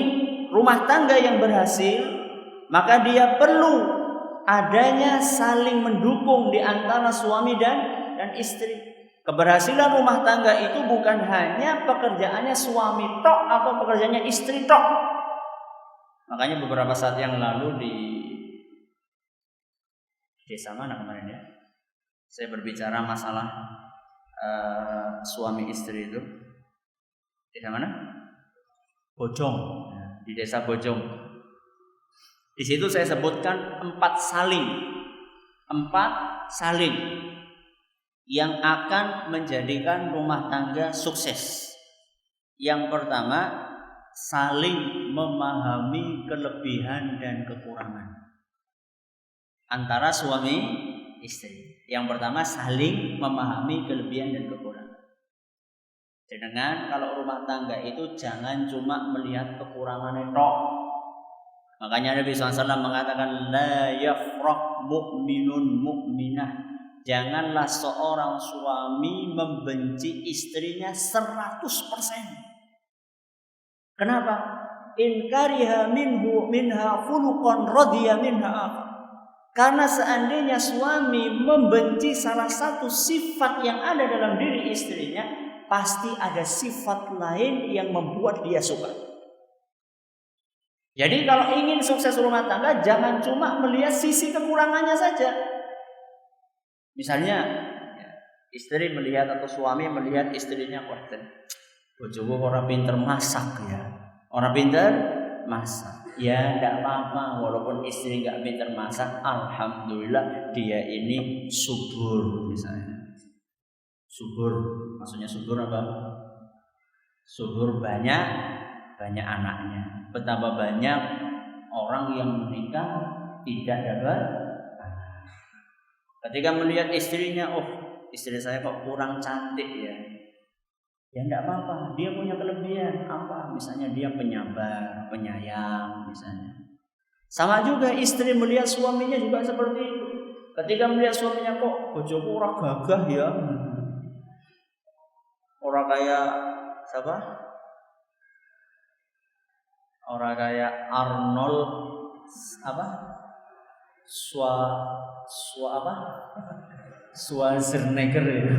rumah tangga yang berhasil, maka dia perlu adanya saling mendukung di antara suami dan istri. Keberhasilan rumah tangga itu bukan hanya pekerjaannya suami tok atau pekerjaannya istri tok. Makanya beberapa saat yang lalu di desa mana kemarin ya, saya berbicara masalah suami istri itu. Desa mana? Bojong. Di desa Bojong. Di situ saya sebutkan 4 saling yang akan menjadikan rumah tangga sukses. Yang pertama, saling memahami kelebihan dan kekurangan antara suami istri. Yang pertama, saling memahami kelebihan dan kekurangan. Dengan kalau rumah tangga itu jangan cuma melihat kekurangannya tok. Makanya Nabi SAW mengatakan la yafraq mu'minun mu'minah. Janganlah seorang suami membenci istrinya 100%. Kenapa? In kariha minha khuluqan radiya minha akhar. Karena seandainya suami membenci salah satu sifat yang ada dalam diri istrinya, pasti ada sifat lain yang membuat dia suka. Jadi kalau ingin sukses rumah tangga, jangan cuma melihat sisi kekurangannya saja. Misalnya istri melihat atau suami melihat istrinya, wah bojoku orang pinter masak ya. Orang pinter masak. Ya tidak apa-apa, walaupun istri nggak pinter masak, alhamdulillah dia ini subur misalnya. Subur. Maksudnya subur apa? Subur banyak anaknya. Betapa banyak orang yang menikah tidak dapat anak. Ketika melihat istrinya, oh istri saya kok kurang cantik ya. Ya enggak apa-apa, dia punya kelebihan apa? Misalnya dia penyabar, penyayang misalnya. Sama juga istri melihat suaminya juga seperti itu. Ketika melihat suaminya, kok bojoku ora gagah ya. Orang kayak siapa? Orang kayak Arnold apa? Apa? Schwarzenegger ya.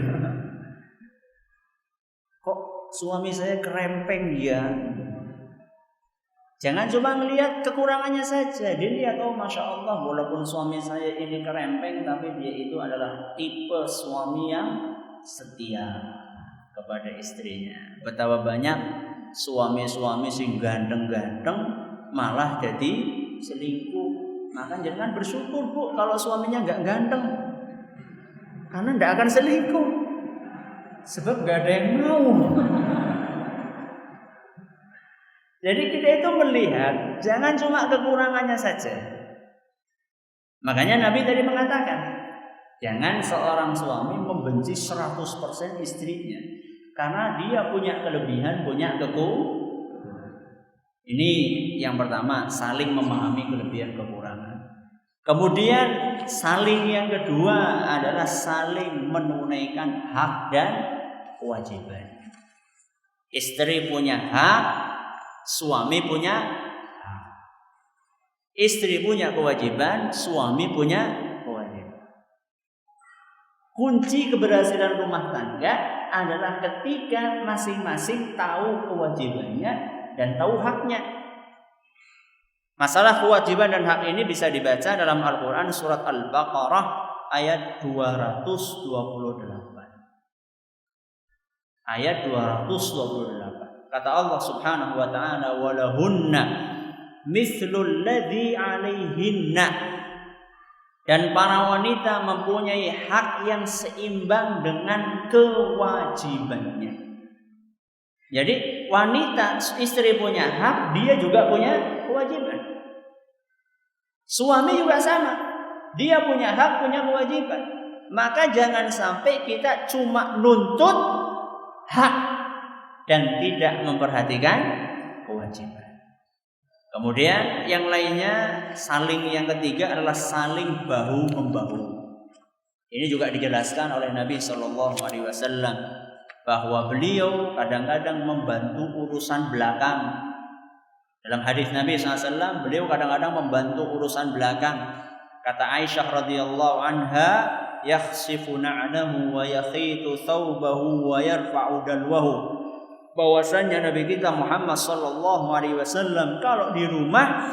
Kok suami saya kerempeng ya? Jangan cuma melihat kekurangannya saja. Dilihat, oh masya Allah, walaupun suami saya ini kerempeng, tapi dia itu adalah tipe suami yang setia kepada istrinya. Betapa banyak suami-suami sing ganteng-ganteng malah jadi selingkuh. Maka jangan bersyukur bu kalau suaminya nggak ganteng, karena nggak akan selingkuh. Sebab nggak ada yang mau. Jadi kita itu melihat jangan cuma kekurangannya saja. Makanya Nabi tadi mengatakan, jangan seorang suami membenci 100% istrinya, karena dia punya kelebihan, punya kekurangan. Ini yang pertama, saling memahami kelebihan kekurangan. Kemudian saling yang kedua adalah saling menunaikan hak dan kewajiban. Istri punya hak, suami punya hak. Istri punya kewajiban, suami punya kewajiban. Kunci keberhasilan rumah tangga adalah ketika masing-masing tahu kewajibannya dan tahu haknya. Masalah kewajiban dan hak ini bisa dibaca dalam Al-Quran surat Al-Baqarah ayat 228. Ayat 228. Kata Allah Subhanahu wa taala, walahunna mithlul ladzi 'alaihinna. Dan para wanita mempunyai hak yang seimbang dengan kewajibannya. Jadi wanita, istri punya hak, dia juga punya kewajiban. Suami juga sama, dia punya hak, punya kewajiban. Maka jangan sampai kita cuma nuntut hak dan tidak memperhatikan kewajiban. Kemudian yang lainnya, saling yang ketiga adalah saling bahu membahu. Ini juga dijelaskan oleh Nabi SAW bahwa beliau kadang-kadang membantu urusan belakang. Dalam hadis Nabi SAW, beliau kadang-kadang membantu urusan belakang. Kata Aisyah radhiyallahu anha, yakhsifu na'lahu wa yakhitu thawbahu wa yarfa'u dalwahu. Bahwasanya Nabi kita Muhammad sallallahu alaihi wasallam kalau di rumah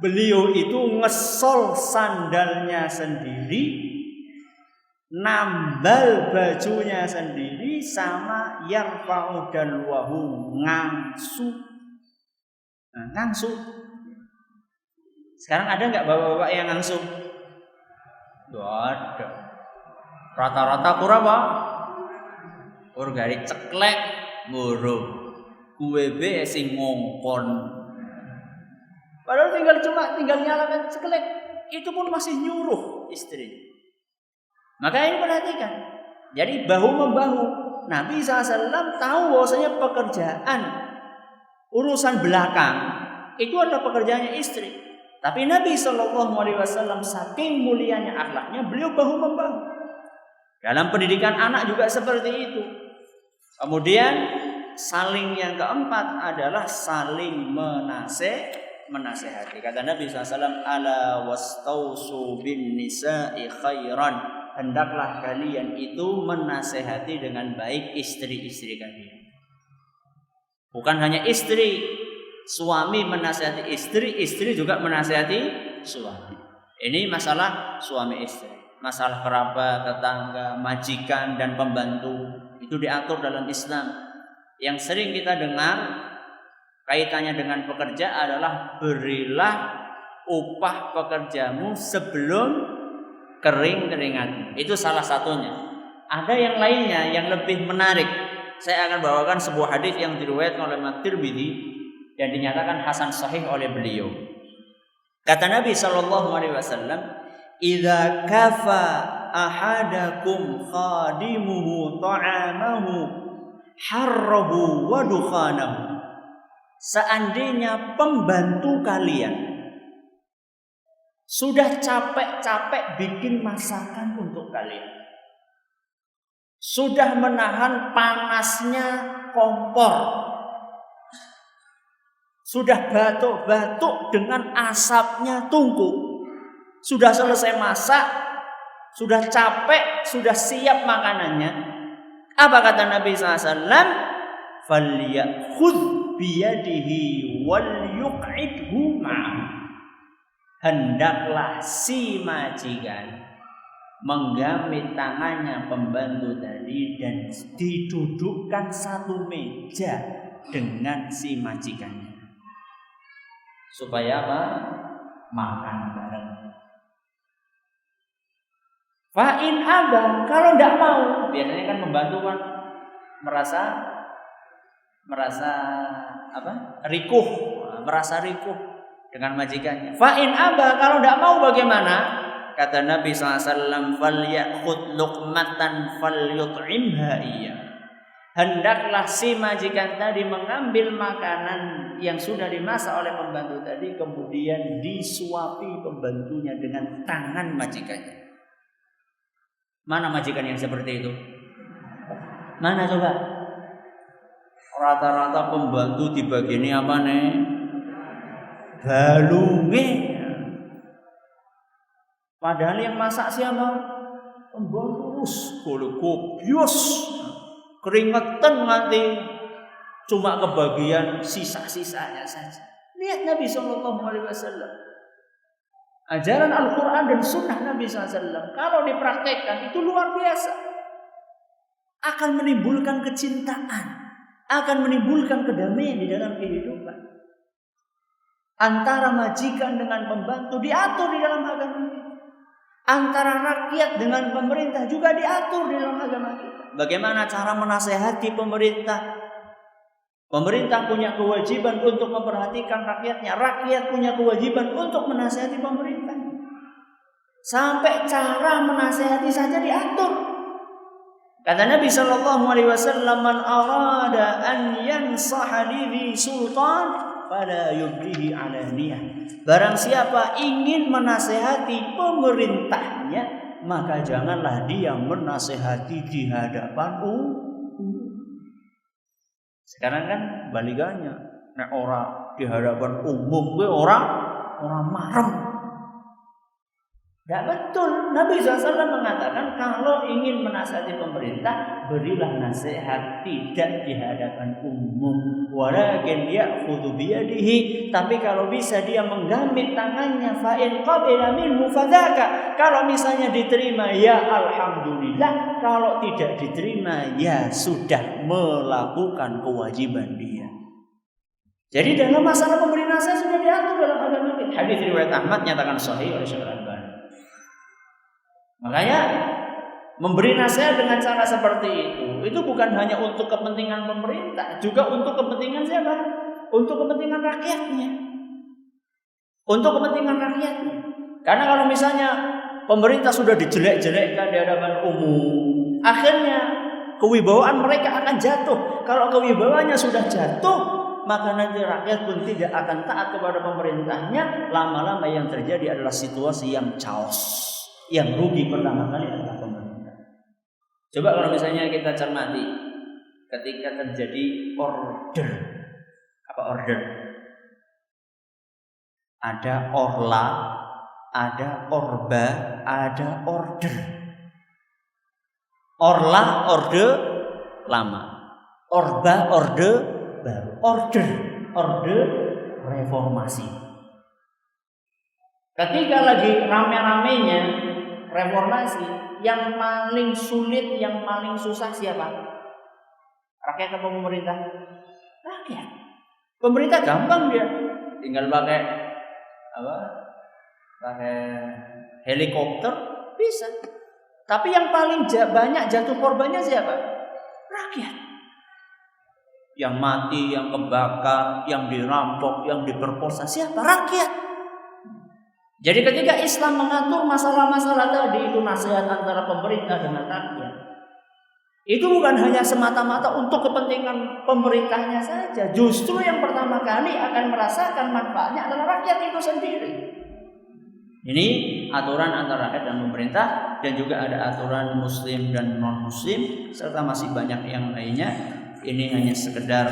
beliau itu ngesol sandalnya sendiri, nambal bajunya sendiri, sama yarfa'u dalwahu, ngangsu. Ngangsu. Sekarang ada nggak bapak-bapak yang ngangsu? Gak ada. Rata-rata kurapa? Gari ceklek burung. Kue be sing ngongkon. Padahal tinggal nyalakan ceklek, itu pun masih nyuruh istri. Maka ini perhatikan. Jadi bahu membahu. Nabi SAW tahu bahwasanya pekerjaan urusan belakang itu adalah pekerjaannya istri. Tapi Nabi SAW saking mulianya akhlaknya, beliau bahu membahu. Dalam pendidikan anak juga seperti itu. Kemudian saling yang keempat adalah saling menasehati. Kata Nabi SAW, ala wastausu bin nisa'i khairan. Hendaklah kalian itu menasehati dengan baik istri-istri kalian. Bukan hanya istri, suami menasihati istri, istri juga menasihati suami. Ini masalah suami istri. Masalah kerabat, tetangga, majikan, dan pembantu. Itu diatur dalam Islam. Yang sering kita dengar kaitannya dengan pekerja adalah berilah upah pekerjamu sebelum kering keringat. Itu salah satunya. Ada yang lainnya yang lebih menarik. Saya akan bawakan sebuah hadis yang diriwayatkan oleh At-Tirmidzi dan dinyatakan hasan sahih oleh beliau. Kata Nabi sallallahu alaihi wasallam, "Idza kafa ahadakum khadimuhu ta'amahu harrahu wa dukhanahu." Seandainya pembantu kalian sudah capek-capek bikin masakan untuk kalian, sudah menahan panasnya kompor, sudah batuk-batuk dengan asapnya tungku, sudah selesai masak, sudah capek, sudah siap makanannya. Apa kata Nabi SAW? "Falyakhudh biyadihi wal yuq'idhu ma'ahu." Hendaklah si majikan menggamit tangannya pembantu tadi dan didudukkan satu meja dengan si majikannya. Supaya apa? Makan bareng. Fa'in abang, kalau tidak mau, biasanya kan pembantu kan merasa rikuh dengan majikannya. Fa'in abang, kalau tidak mau bagaimana? Kata Nabi SAW, "Falyakhud luqmatan falyut'imha iya." Hendaklah si majikan tadi mengambil makanan yang sudah dimasak oleh pembantu tadi, kemudian disuapi pembantunya dengan tangan majikannya. Mana majikan yang seperti itu? Mana coba? Rata-rata pembantu di bagian ini apa nih? Balunge. Padahal yang masak siapa? Pembantu. Gobios, keringetan nanti, cuma kebagian sisa-sisanya saja. Lihat Nabi SAW. Ajaran Al-Quran dan Sunnah Nabi SAW, kalau dipraktekkan itu luar biasa. Akan menimbulkan kecintaan, akan menimbulkan kedamaian di dalam kehidupan. Antara majikan dengan pembantu diatur di dalam agama kita. Antara rakyat dengan pemerintah juga diatur di dalam agama kita. Bagaimana cara menasehati pemerintah? Pemerintah punya kewajiban untuk memperhatikan rakyatnya. Rakyat punya kewajiban untuk menasehati pemerintah. Sampai cara menasehati saja diatur. Kata Nabi SAW, "Man arada an yansaha li sultan fala yubdihi alaniyah." Barang siapa ingin menasehati pemerintahnya, maka janganlah dia menasehati di hadapan umum. Sekarang kan balikannya, nek ora di hadapan umum kuwi orang marem. Tidak betul. Nabi SAW mengatakan kalau ingin menasihati pemerintah, berilah nasihat tidak di hadapan umum. Walakin ya'khudhu biyadihi, tapi kalau bisa dia menggamit tangannya. Fa'in qabila minhu fadzaka. Kalau misalnya diterima, ya alhamdulillah. Kalau tidak diterima, ya sudah melakukan kewajiban dia. Jadi dalam masalah pemberi nasihat sudah diatur dalam agama kita. Hadis riwayat Ahmad nyatakan sahih oleh Syekh Al-Albani. Makanya memberi nasihat dengan cara seperti itu bukan hanya untuk kepentingan pemerintah, juga untuk kepentingan siapa? Untuk kepentingan rakyatnya. Untuk kepentingan rakyatnya. Karena kalau misalnya pemerintah sudah dijelek-jelekkan di hadapan umum, akhirnya kewibawaan mereka akan jatuh. Kalau kewibawaannya sudah jatuh, maka nanti rakyat pun tidak akan taat kepada pemerintahnya. Lama-lama yang terjadi adalah situasi yang chaos. Yang rugi pertama kali adalah pemerintah. Coba kalau misalnya kita cermati, ketika terjadi order. Apa order? Ada orla, ada orba, ada order. Orla, orde lama. Orba, orde baru. Orde reformasi. Ketika lagi rame-ramenya reformasi, yang paling sulit, yang paling susah siapa? Rakyat atau pemerintah? Rakyat. Pemerintah gampang dia, tinggal pakai Pakai helikopter bisa. Tapi yang paling banyak jatuh korbannya siapa? Rakyat. Yang mati, yang kebakar, yang dirampok, yang diperkosa siapa? Rakyat. Jadi ketika Islam mengatur masalah-masalah tadi, itu nasihat antara pemerintah dengan rakyat. Itu bukan hanya semata-mata untuk kepentingan pemerintahnya saja. Justru yang pertama kali akan merasakan manfaatnya adalah rakyat itu sendiri. Ini aturan antara rakyat dan pemerintah, dan juga ada aturan muslim dan non-muslim, serta masih banyak yang lainnya. Ini hanya sekedar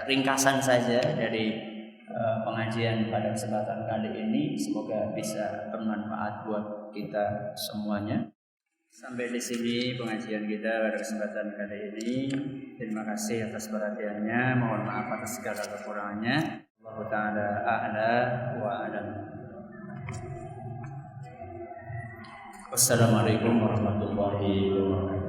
ringkasan saja dari pengajian pada kesempatan kali ini. Semoga bisa bermanfaat buat kita semuanya. Sampai di sini pengajian kita pada kesempatan kali ini. Terima kasih atas perhatiannya. Mohon maaf atas segala kekurangannya. Allah Ta'ala a'la wa a'lam. Wassalamualaikum warahmatullahi wabarakatuh.